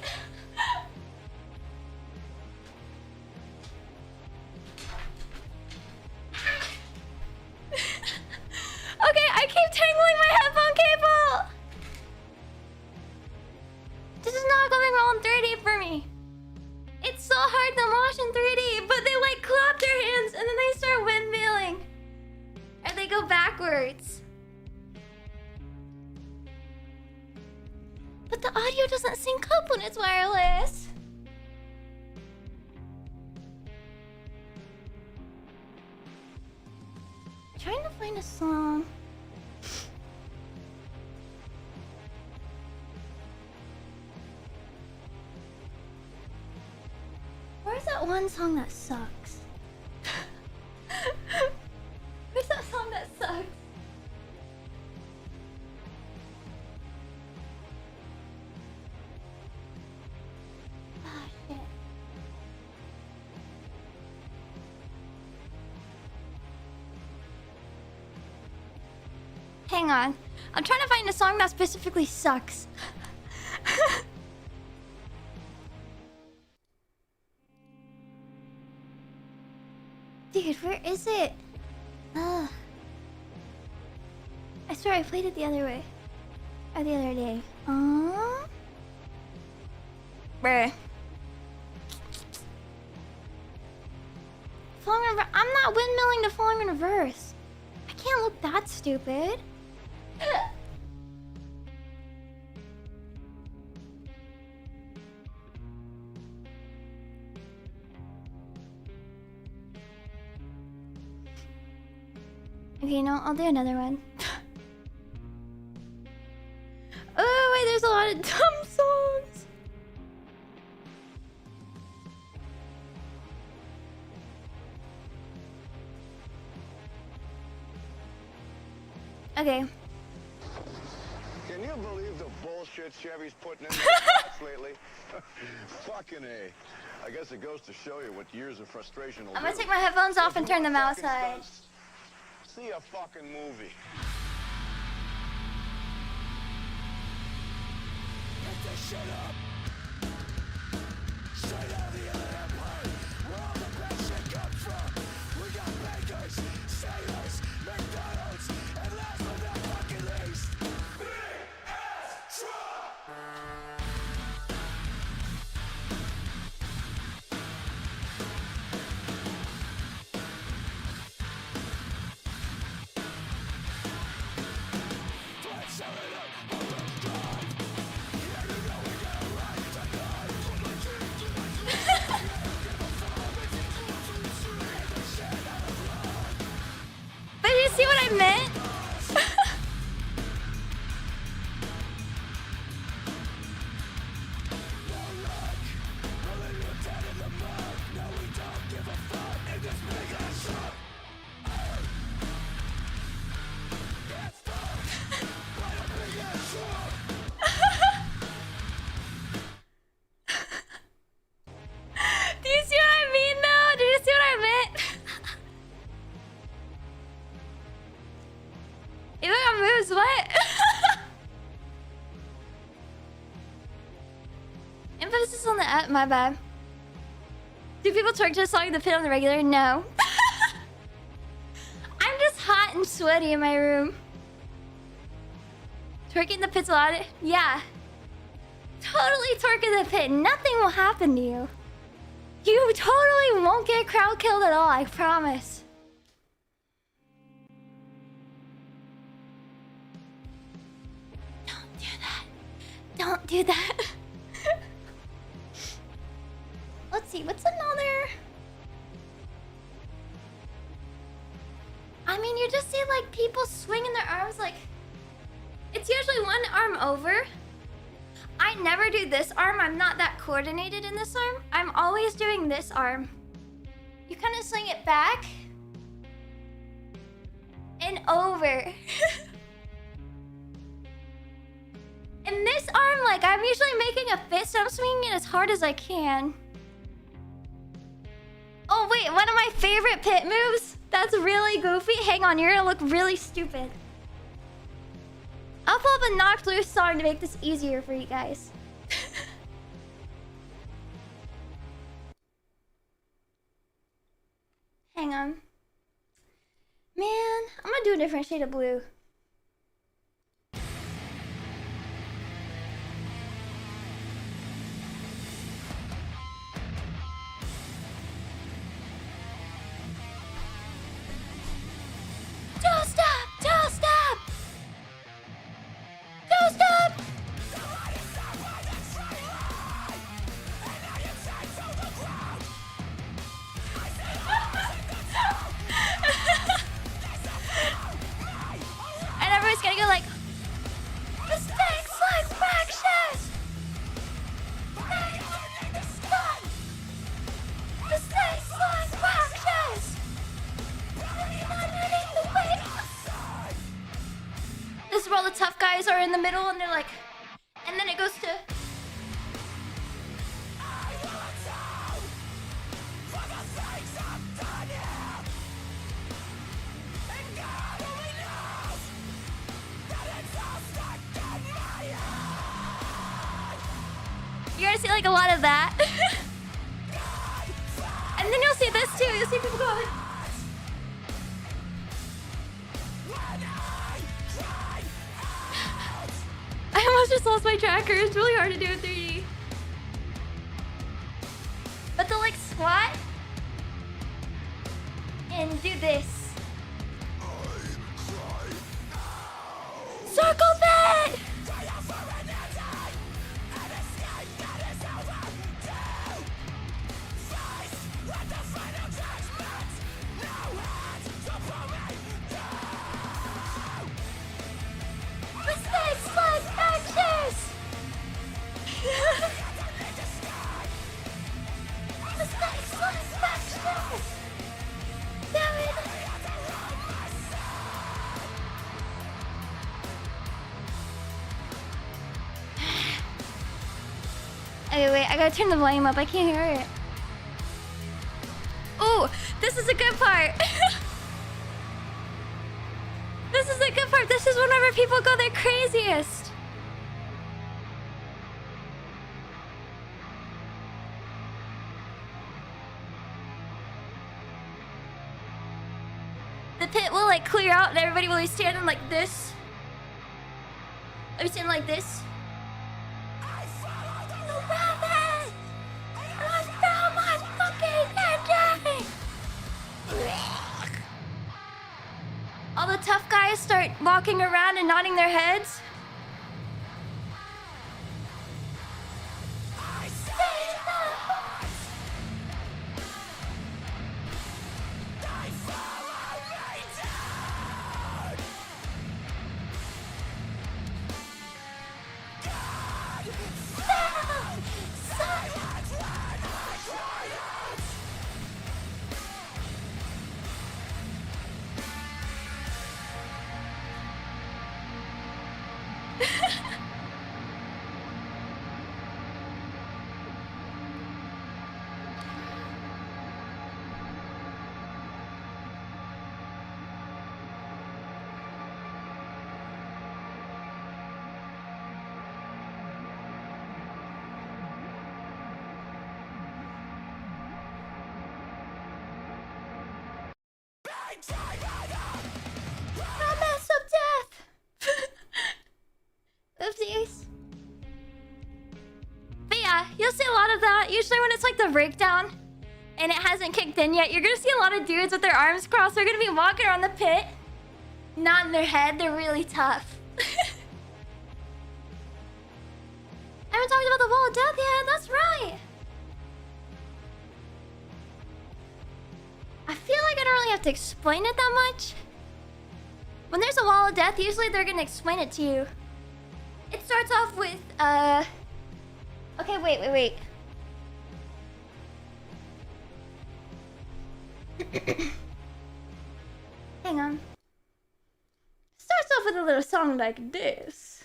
[SPEAKER 1] Okay, I keep tangling my headphone cable. This is not going well in 3D for me. It's so hard to mosh in 3D, but they like clap their hands and then they start windmilling. Or they go backwards. But the audio doesn't sync up when it's wireless. Trying to find a song. Where's that one song that sucks? Where's that song that sucks? Hang on. I'm trying to find a song that specifically sucks. Dude, where is it? Ugh. I swear I played it the other way. Or the other day. Bruh. Falling in reverse. I'm not windmilling to falling in reverse. I can't look that stupid. Okay, no, I'll do another one. Oh, wait, there's a lot of dumb songs. Okay.
[SPEAKER 4] Can you believe the bullshit Chevy's putting in their spots lately? Fucking A. I guess it goes to show you what years of frustration will
[SPEAKER 1] I'm gonna
[SPEAKER 4] do.
[SPEAKER 1] take my headphones off and turn them
[SPEAKER 4] Fucking
[SPEAKER 1] outside.
[SPEAKER 4] stunts. See a fucking movie.
[SPEAKER 2] Get this shit up. Straight out of the other empire, where all the bad shit comes from. We got bakers, sailors, McDonald's, and last but not fucking least, BS Trump.
[SPEAKER 1] But you see what I meant? Do you see what I mean though? Do you see what I meant? You look at moves, what? Emphasis on the my bad. Do people twerk to a song in the pit on the regular? No. I'm just hot and sweaty in my room. Twerking in the pit's a lot. Yeah. Totally twerk in the pit. Nothing will happen to you. You totally won't get crowd killed at all, I promise. Don't do that. Don't do that. Let's see, what's another? I mean, you just see like people swinging their arms like... It's usually one arm over. I never do this arm. I'm not that coordinated in this arm. I'm always doing this arm. You kind of swing it back and over. And this arm, like, I'm usually making a fist. I'm swinging it as hard as I can. Oh, wait, one of my favorite pit moves that's really goofy. Hang on, you're gonna look really stupid. I'll pull up a Knocked Loose song to make this easier for you guys. Hang on. Man, I'm gonna do a different shade of blue. Don't stop! Don't stop! Don't stop! And everyone's gonna go like, mistakes like fractions! Mistakes like fractions! Underneath the weight. This is where all the tough guys are in the middle and they're like, and then it goes to... see like a lot of that. And then you'll see this too. You'll see people going. I almost just lost my tracker. It's really hard to do in 3D. But they'll like squat and do this. Circle pit! Respect slugs actions! Respect slugs actions! Damn it! Okay, wait, I gotta turn the volume up. I can't hear it. Ooh, this is a good part. This is a good part. This is whenever people go their craziest. The pit will like clear out and everybody will be standing like this. I'll be standing like this. All the tough guys start walking around and nodding their heads. Promise of death. Oopsies. But yeah, you'll see a lot of that. Usually when it's like the breakdown and it hasn't kicked in yet, you're gonna see a lot of dudes with their arms crossed. They're gonna be walking around the pit, nodding their head. They're really tough. I haven't talked about the wall of death yet. That's right. I feel like I don't really have to explain it that much. When there's a wall of death, usually they're gonna explain it to you. It starts off with, okay, wait. Hang on. Starts off with a little song like this.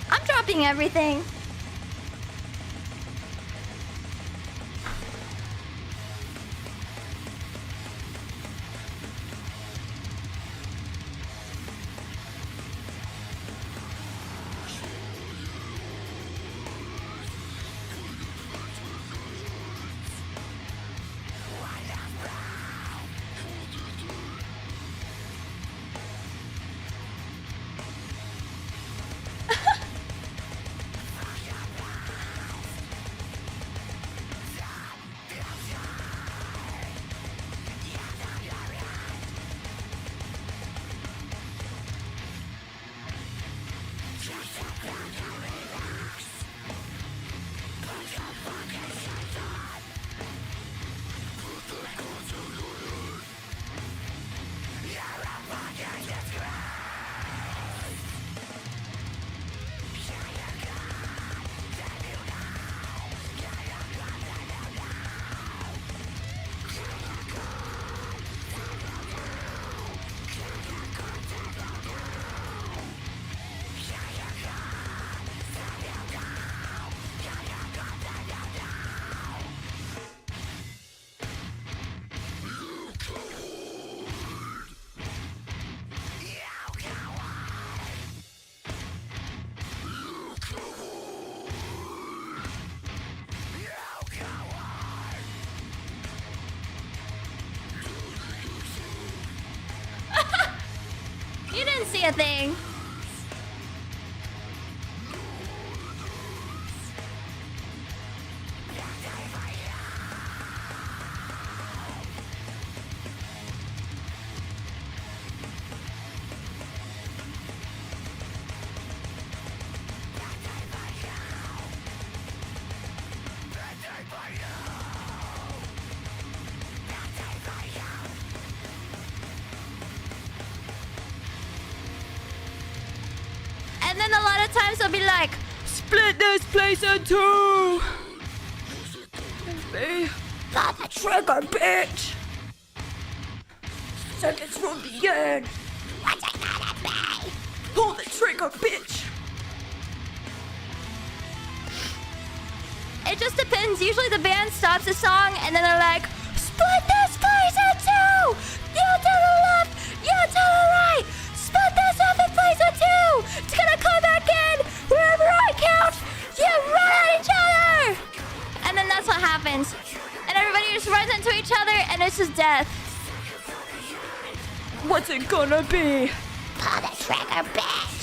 [SPEAKER 1] I'm dropping everything. honestly a thing. And then a lot of times they'll be like, split this place in two. Got the trigger, bitch. Seconds from the end. What's it gonna be? Pull the trigger, bitch. It just depends. Usually the band stops the song and then they're like, split this place in two. You to the left, you to the right. Split this effing place in two. It's gonna come back in wherever I count. You run at each other. And then that's what happens. And everybody just runs into each other and it's just death. What's it gonna be? Pull the trigger, bitch.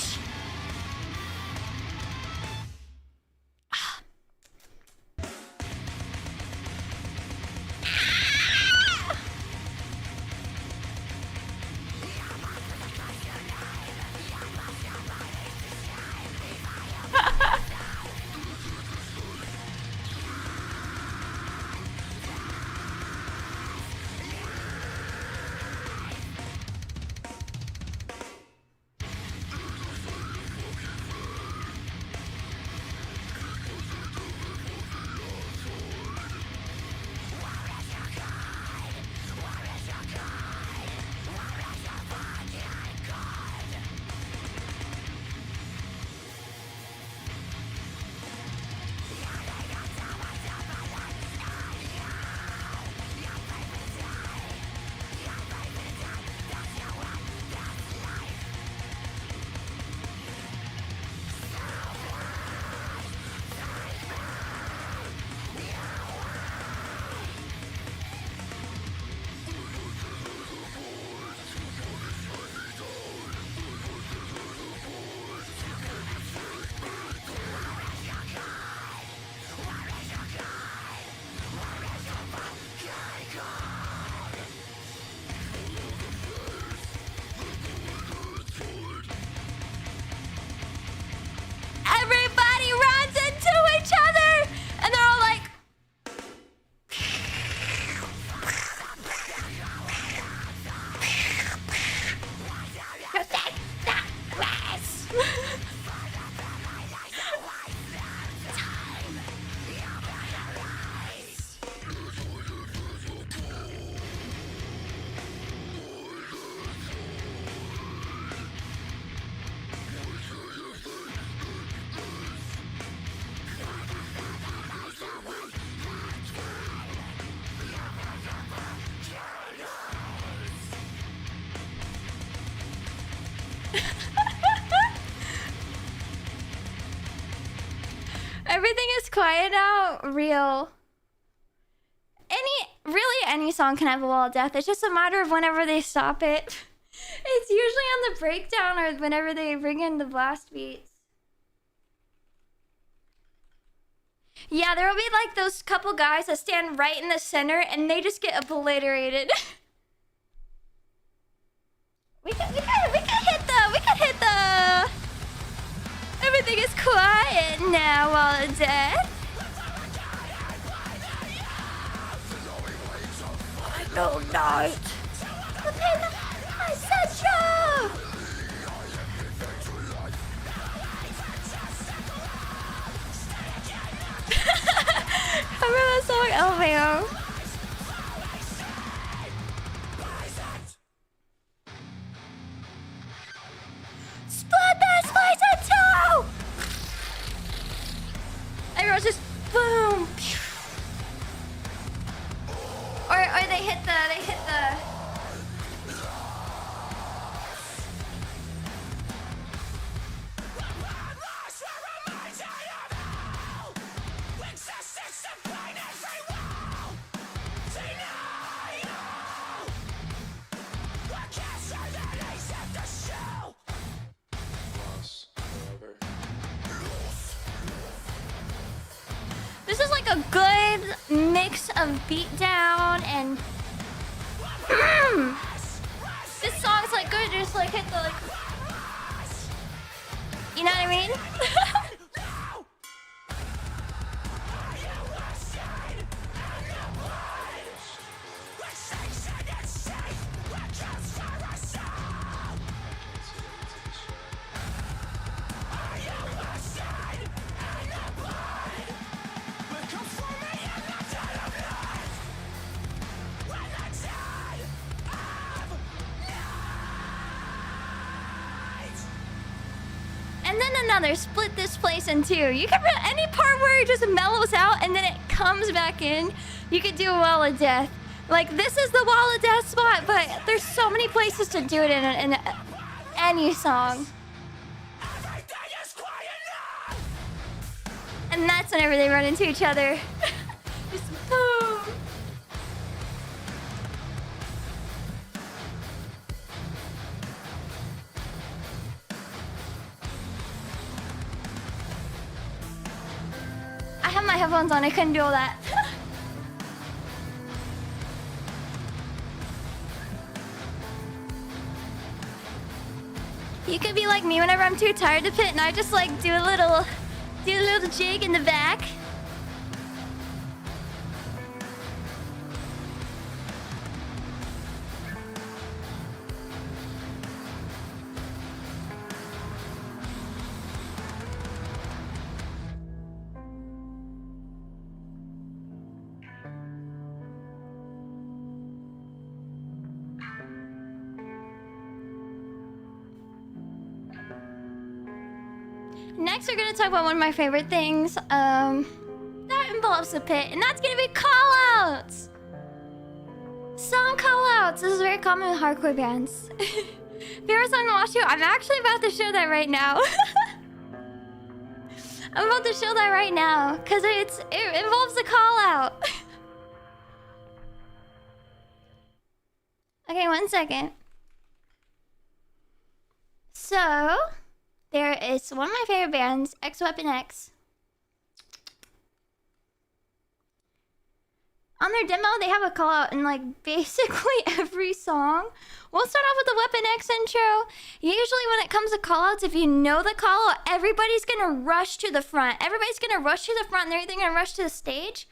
[SPEAKER 1] Everybody runs into each other and they're all like, everything is quiet now. Real. Any song can have a wall of death. It's just a matter of whenever they stop it. It's usually on the breakdown or whenever they bring in the blast beats. Yeah, there will be like those couple guys that stand right in the center and they just get obliterated. We can hit the. Everything is quiet now, wall of death. No night. I said so. Remember that song, LVO? Split this place in two. Everyone's just boom. Or they hit the. This is like a good mix of beatdown and this song's like good, just like hit the like, you know what I mean? And then another, split this place in two. You can put any part where it just mellows out and then it comes back in. You could do a wall of death. Like, this is the wall of death spot, but there's so many places to do it in any song. And that's whenever they run into each other. Just boom. I have my headphones on, I couldn't do all that. You could be like me whenever I'm too tired to pit and I just like do a little jig in the back. Next, we're gonna talk about one of my favorite things that involves the pit, and that's gonna be call-outs. Song call-outs. This is very common with hardcore bands. If you ever saw me watch you, I'm actually about to show that right now. I'm about to show that right now because it involves a call-out. Okay, 1 second. So. There is one of my favorite bands, X Weapon X. On their demo, they have a call out in like basically every song. We'll start off with the Weapon X intro. Usually when it comes to call outs, if you know the call out, everybody's gonna rush to the front. Everybody's gonna rush to the front and they're either gonna rush to the stage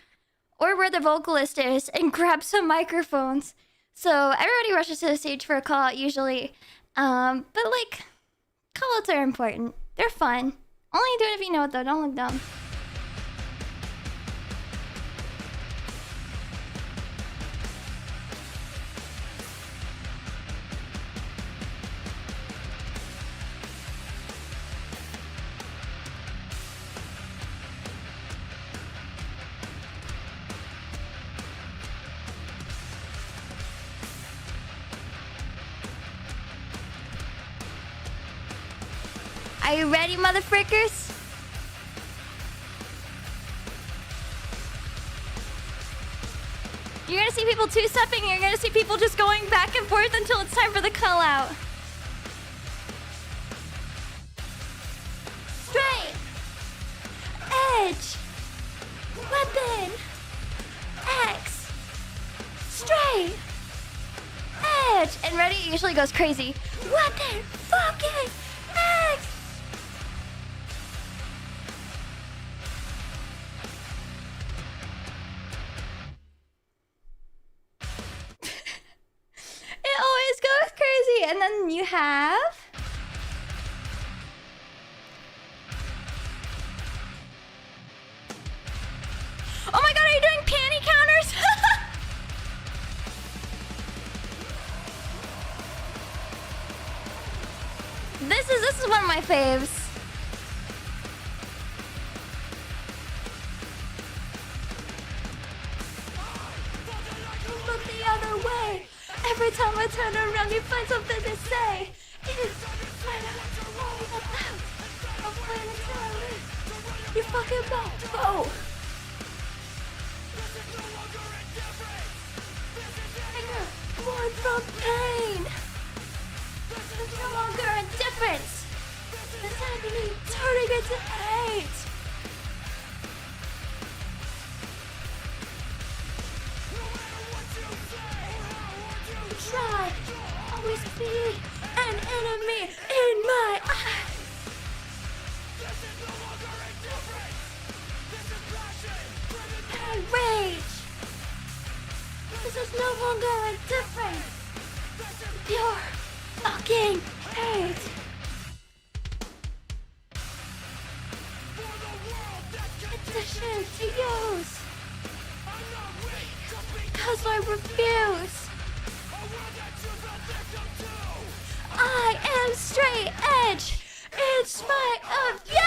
[SPEAKER 1] or where the vocalist is and grab some microphones. So everybody rushes to the stage for a call out usually. But like, call-outs are important. They're fun. Only do it if you know it though. Don't look dumb. Are you ready, motherfrickers? You're gonna see people two-stepping, you're gonna see people just going back and forth until it's time for the call-out. Straight! Edge! Weapon! X! Straight! Edge! And ready usually goes crazy. Weapon! Fucking! X! It always goes crazy. And then you have... Oh my god, are you doing panty counters? This is one of my faves. Look the other way. Every time I turn around, you find something to say. You fucking mouth. Oh. Born from pain. There's no longer a difference. This agony turning into hate. refuse, I refuse. I am straight edge in spite of you.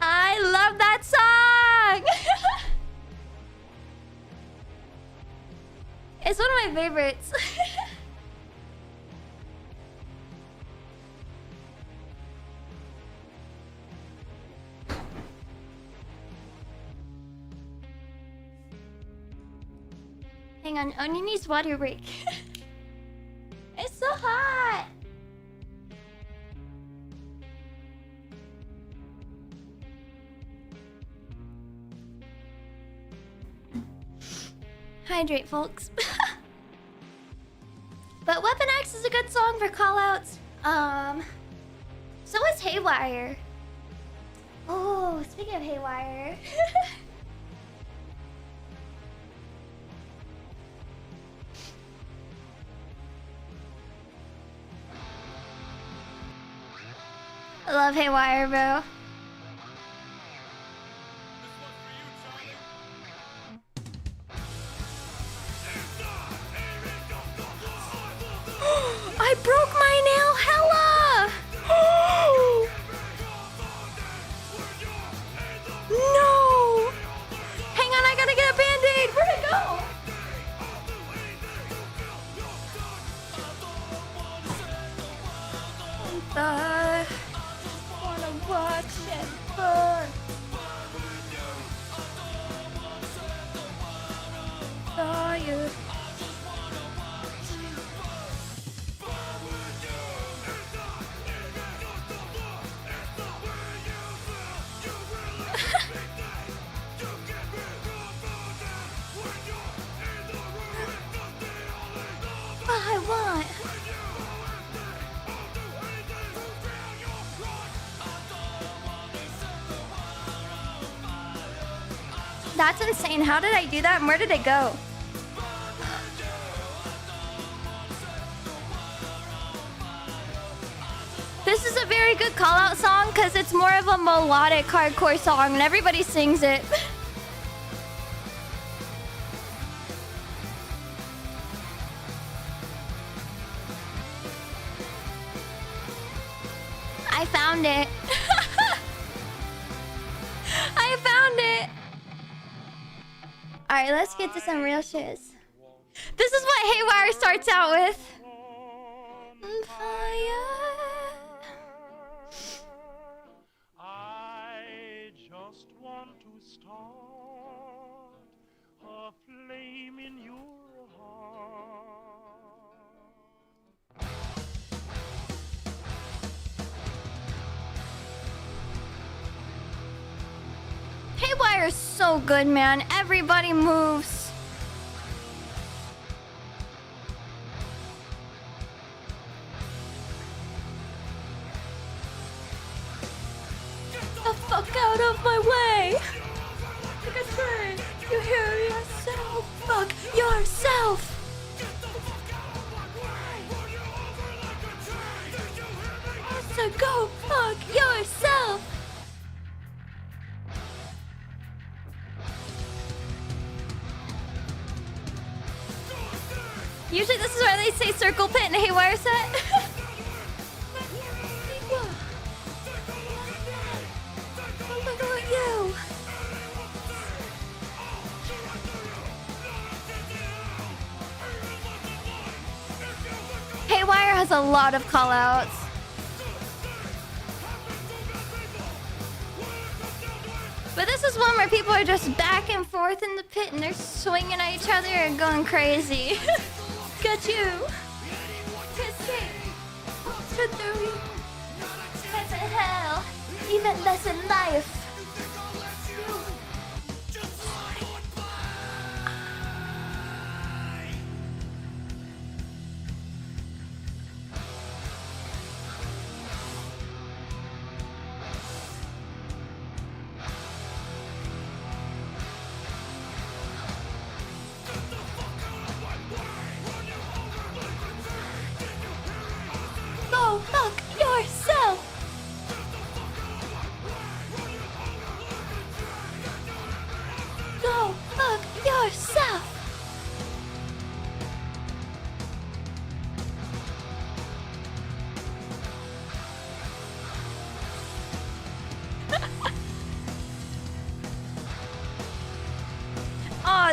[SPEAKER 1] I love that song. It's one of my favorites. Hang on, Oni needs water break. It's so hot. Hydrate, folks. But Weapon X is a good song for callouts. So is Haywire. Oh, speaking of Haywire. I love Haywire, bro. I broke my nail, hella! No! Hang on, I gotta get a band-aid. Where'd it go? I wanna watch it burn. Fire. I want. That's insane. How did I do that? And where did it go? This is a very good call-out song because it's more of a melodic hardcore song and everybody sings it. I found it. I found it. Alright, let's get to some real shiz. This is what Haywire starts out with. Fire.
[SPEAKER 5] I just want to start a flame in your heart.
[SPEAKER 1] Haywire is so good, man. Everybody moves. Get the fuck out of my way! Like a train. You hear yourself. Fuck yourself. So go fuck yourself. Usually this is where they say circle pit in a Haywire set. Look at you. Haywire has a lot of callouts. But this is one where people are just back and forth in the pit and they're swinging at each other and going crazy. Got you. To through heads in hell, even less in life.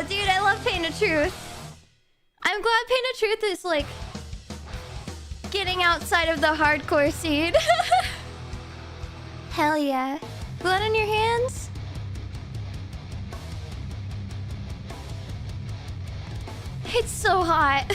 [SPEAKER 1] dude, I love Pain of Truth. I'm glad Pain of Truth is like getting outside of the hardcore scene. Hell yeah. Blood on your hands? It's so hot.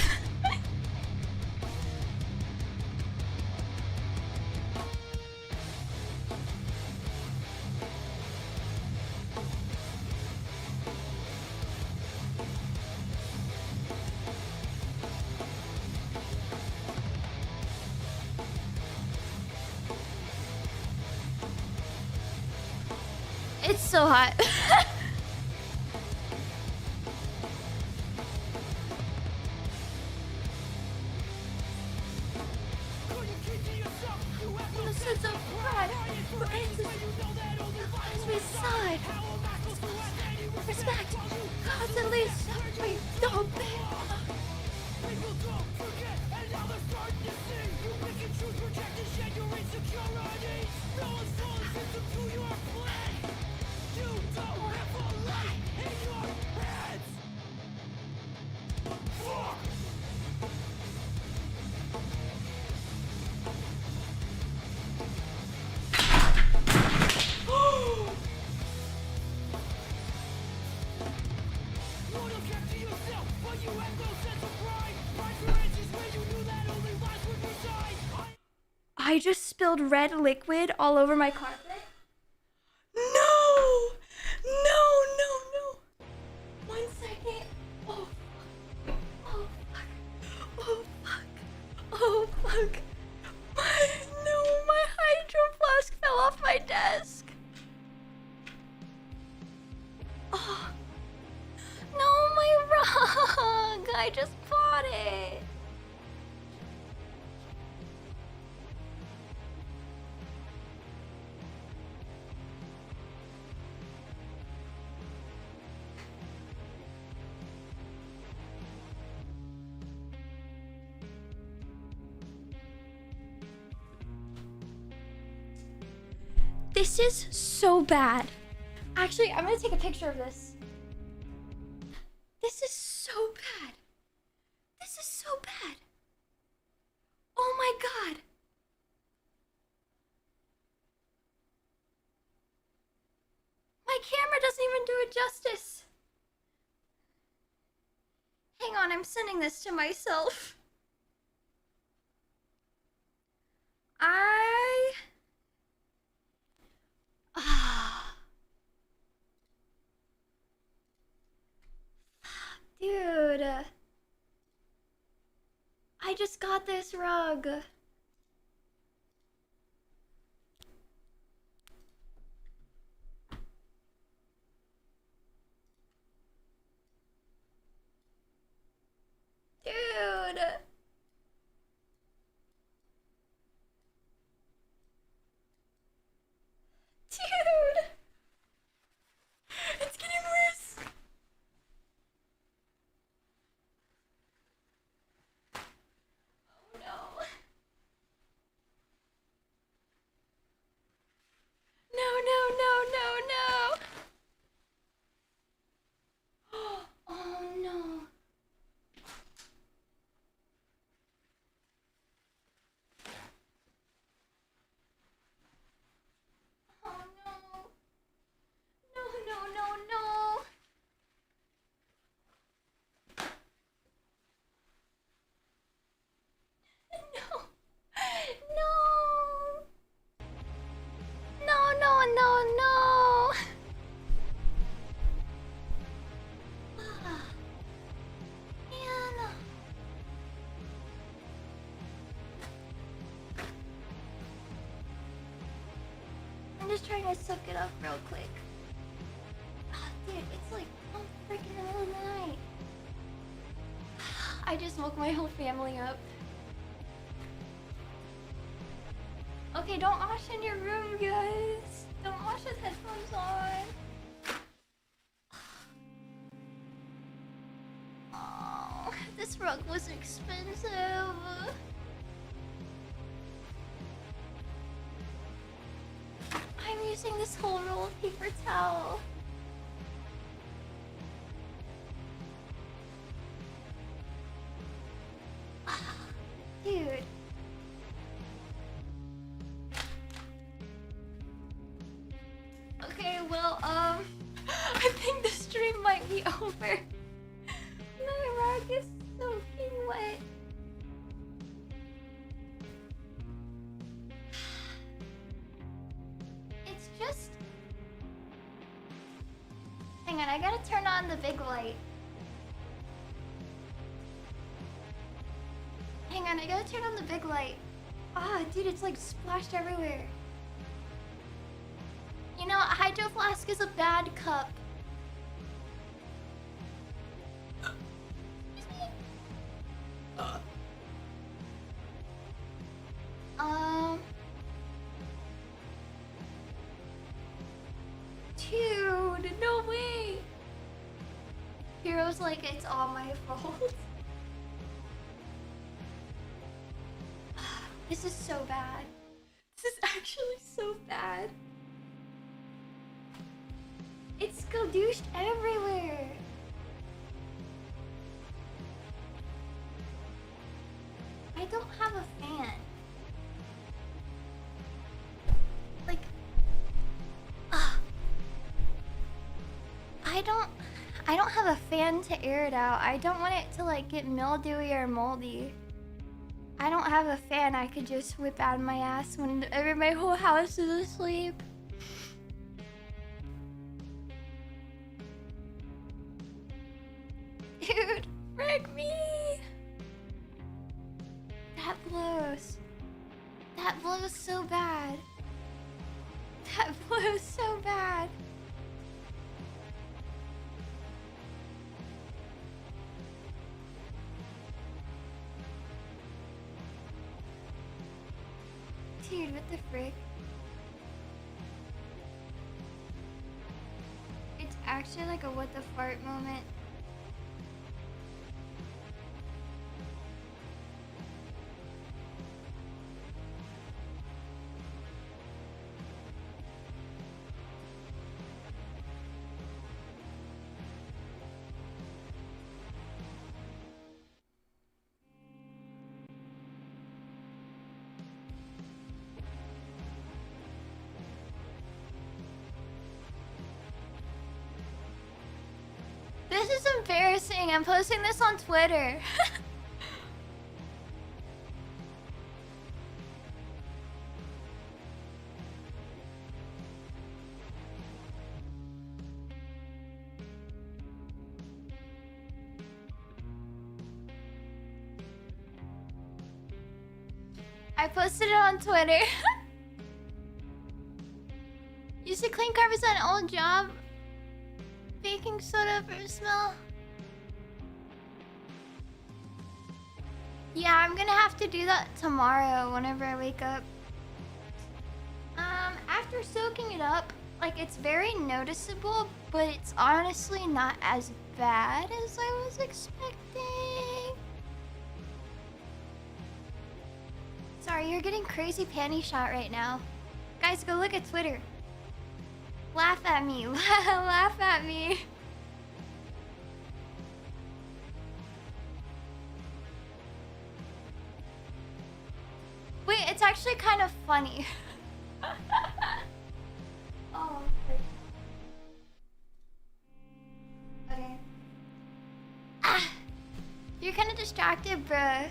[SPEAKER 1] It's so hot. No sense of pride for as we side. Respect, constantly suffering, don't be. I just spilled red liquid all over my carpet. No! No, no, no! 1 second. Oh, fuck. Oh, fuck. Oh, fuck. Oh, fuck. My hydro flask fell off my desk. Oh. No, my rug. I just bought it. This is so bad. Actually, I'm gonna take a picture of this. This is so bad. This is so bad. Oh my god. My camera doesn't even do it justice. Hang on, I'm sending this to myself. Dude. I just got this rug. Dude. Dude. It's getting worse. Oh no. No. Oh no. Oh no. No. No. Man. I'm just trying to suck it up real quick. Dude, it's like freaking middle of the night. I just woke my whole family up. Okay, don't wash in your room, guys. Don't wash with headphones on. Oh, this rug was expensive. I'm using this whole roll of paper towel. Okay, well, I think the stream might be over. My rag is soaking wet. It's just... Hang on, I gotta turn on the big light. Hang on, I gotta turn on the big light. Ah, dude, it's like splashed everywhere. You know, a hydro flask is a bad cup. Excuse me. Dude, no way. Hero's like, it's all my fault. This is so bad. This is actually so bad. It's skadooshed everywhere. I don't have a fan. Like, I don't have a fan to air it out. I don't want it to like get mildewy or moldy. I don't have a fan I could just whip out of my ass whenever my whole house is asleep. Dude, frick me! That blows. That blows so bad. That blows so bad. Dude, what the frick? It's actually like a what the fart moment. This is embarrassing. I'm posting this on Twitter. I posted it on Twitter. Used to clean carpets at an old job. Baking soda for smell. Yeah, I'm gonna have to do that tomorrow whenever I wake up. After soaking it up, like it's very noticeable, but it's honestly not as bad as I was expecting. Sorry, you're getting crazy panty shot right now. Guys, go look at Twitter. Laugh at me. Laugh at me. Wait, it's actually kind of funny. Oh, okay. Ah, you're kind of distracted, bruh.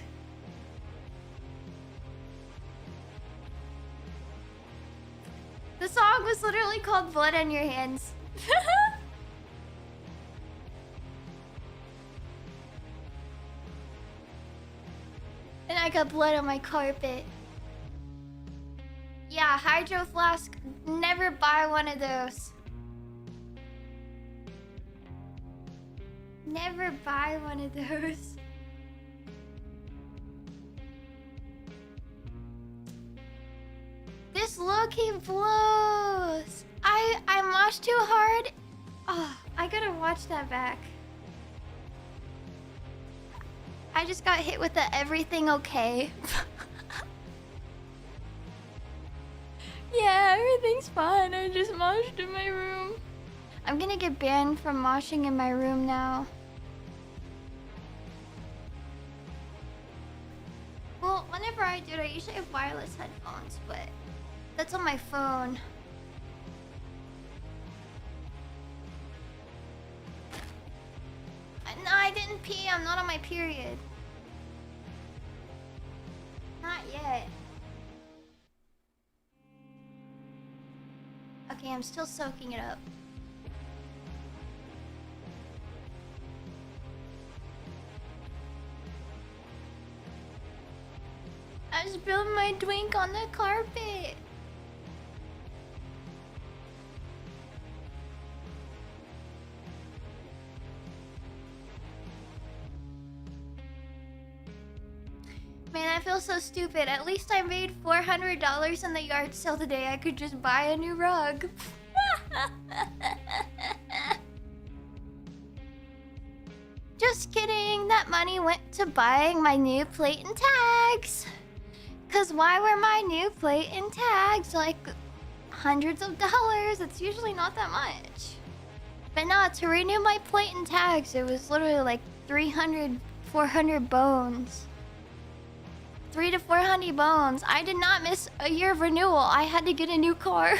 [SPEAKER 1] The song was literally called Blood on Your Hands. And I got blood on my carpet. Yeah, hydro flask. Never buy one of those. Never buy one of those. This low-key blows. I moshed too hard. Oh, I gotta watch that back. I just got hit with the everything okay. Yeah, everything's fine. I just moshed in my room. I'm gonna get banned from moshing in my room now. Well, whenever I do it, I usually have wireless headphones, but that's on my phone. pee. I'm not on my period. Not yet. Okay, I'm still soaking it up. I spilled my drink on the carpet. Man, I feel so stupid. At least I made $400 in the yard sale today. I could just buy a new rug. Just kidding. That money went to buying my new plate and tags. Cause why were my new plate and tags like hundreds of dollars? It's usually not that much. But no, to renew my plate and tags, it was literally like 300, 400 bones. 300 to 400 bones. I did not miss a year of renewal. I had to get a new car.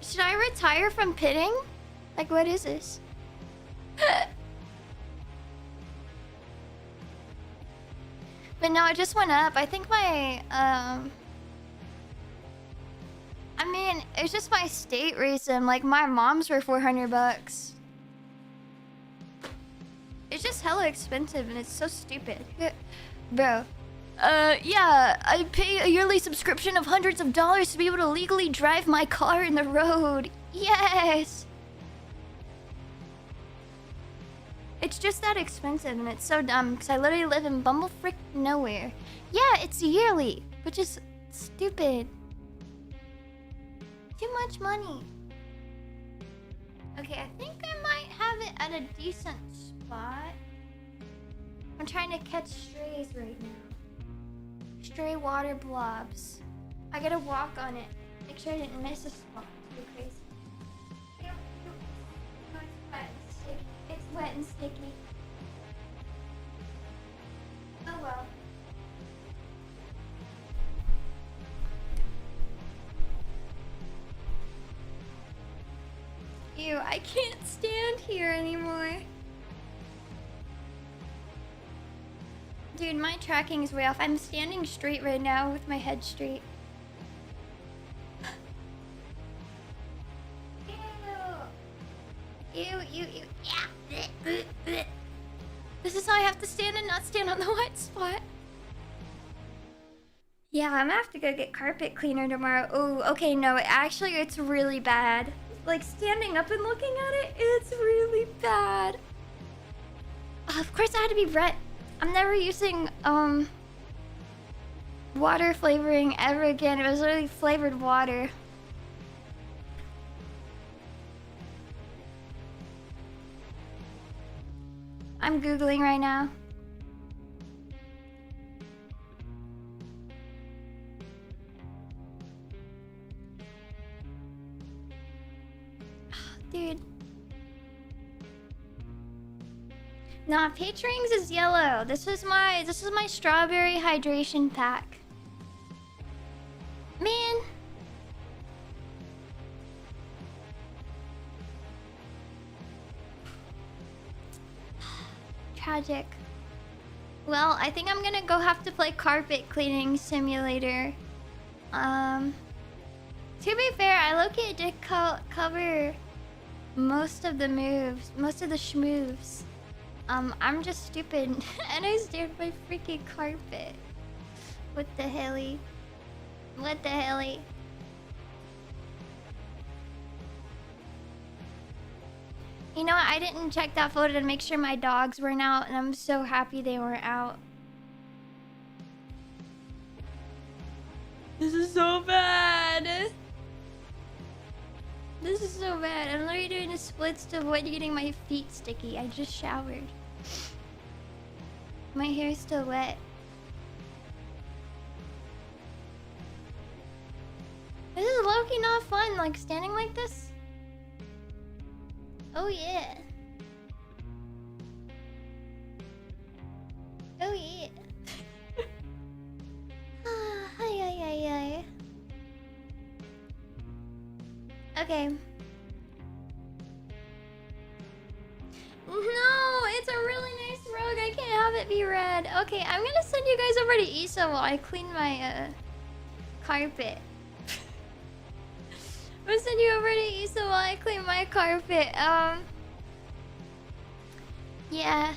[SPEAKER 1] Should I retire from pitting? Like, what is this? But no, it just went up. I think my, I mean, it's just my state reason. Like, my mom's were $400. It's just hella expensive and it's so stupid. Bro. Yeah, I pay a yearly subscription of hundreds of dollars to be able to legally drive my car in the road. Yes! It's just that expensive and it's so dumb because I literally live in Bumblefrick nowhere. Yeah, it's yearly, which is stupid. Too much money. Okay, I think I might have it at a decent spot. I'm trying to catch strays right now. Stray water blobs. I gotta walk on it. Make sure I didn't miss a spot. Too crazy. It's wet and sticky. Oh well. Ew, I can't stand here anymore. Dude, my tracking is way off. I'm standing straight right now with my head straight. Ew. Ew. Yeah. This is how I have to stand and not stand on the wet spot. Yeah, I'm gonna have to go get carpet cleaner tomorrow. Oh, okay, no, actually, it's really bad. Like, standing up and looking at it, it's really bad. Of course, I had to be Brett. I'm never using, water flavoring ever again. It was literally flavored water. I'm Googling right now. Dude. Nah, Page Rings is yellow. This is my strawberry hydration pack. Man. Tragic. Well, I think I'm gonna go have to play Carpet Cleaning Simulator. To be fair, I low-key did cover most of the moves, most of the schmoves. I'm just stupid and I stared at my freaking carpet. What the helly? What the helly? You know what? I didn't check that photo to make sure my dogs weren't out, and I'm so happy they weren't out. This is so bad. This is so bad. I'm literally doing the splits to avoid getting my feet sticky. I just showered. My hair's still wet. This is low-key not fun, like standing like this. Oh yeah. Oh yeah. Ay. Okay. No, it's a really nice rug. I can't have it be red. Okay, I'm gonna send you guys over to Issa while I clean my carpet. I'm gonna send you over to Issa while I clean my carpet. Yeah.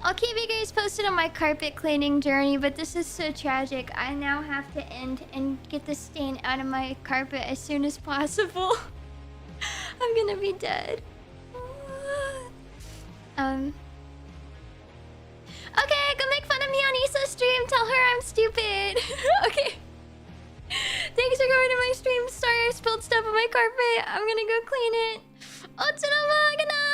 [SPEAKER 1] I'll keep you guys posted on my carpet cleaning journey, but this is so tragic. I now have to end and get the stain out of my carpet as soon as possible. I'm gonna be dead. Okay, go make fun of me on Issa's stream. Tell her I'm stupid. Okay. Thanks for coming to my stream. Sorry I spilled stuff on my carpet. I'm gonna go clean it. Ananova, good night.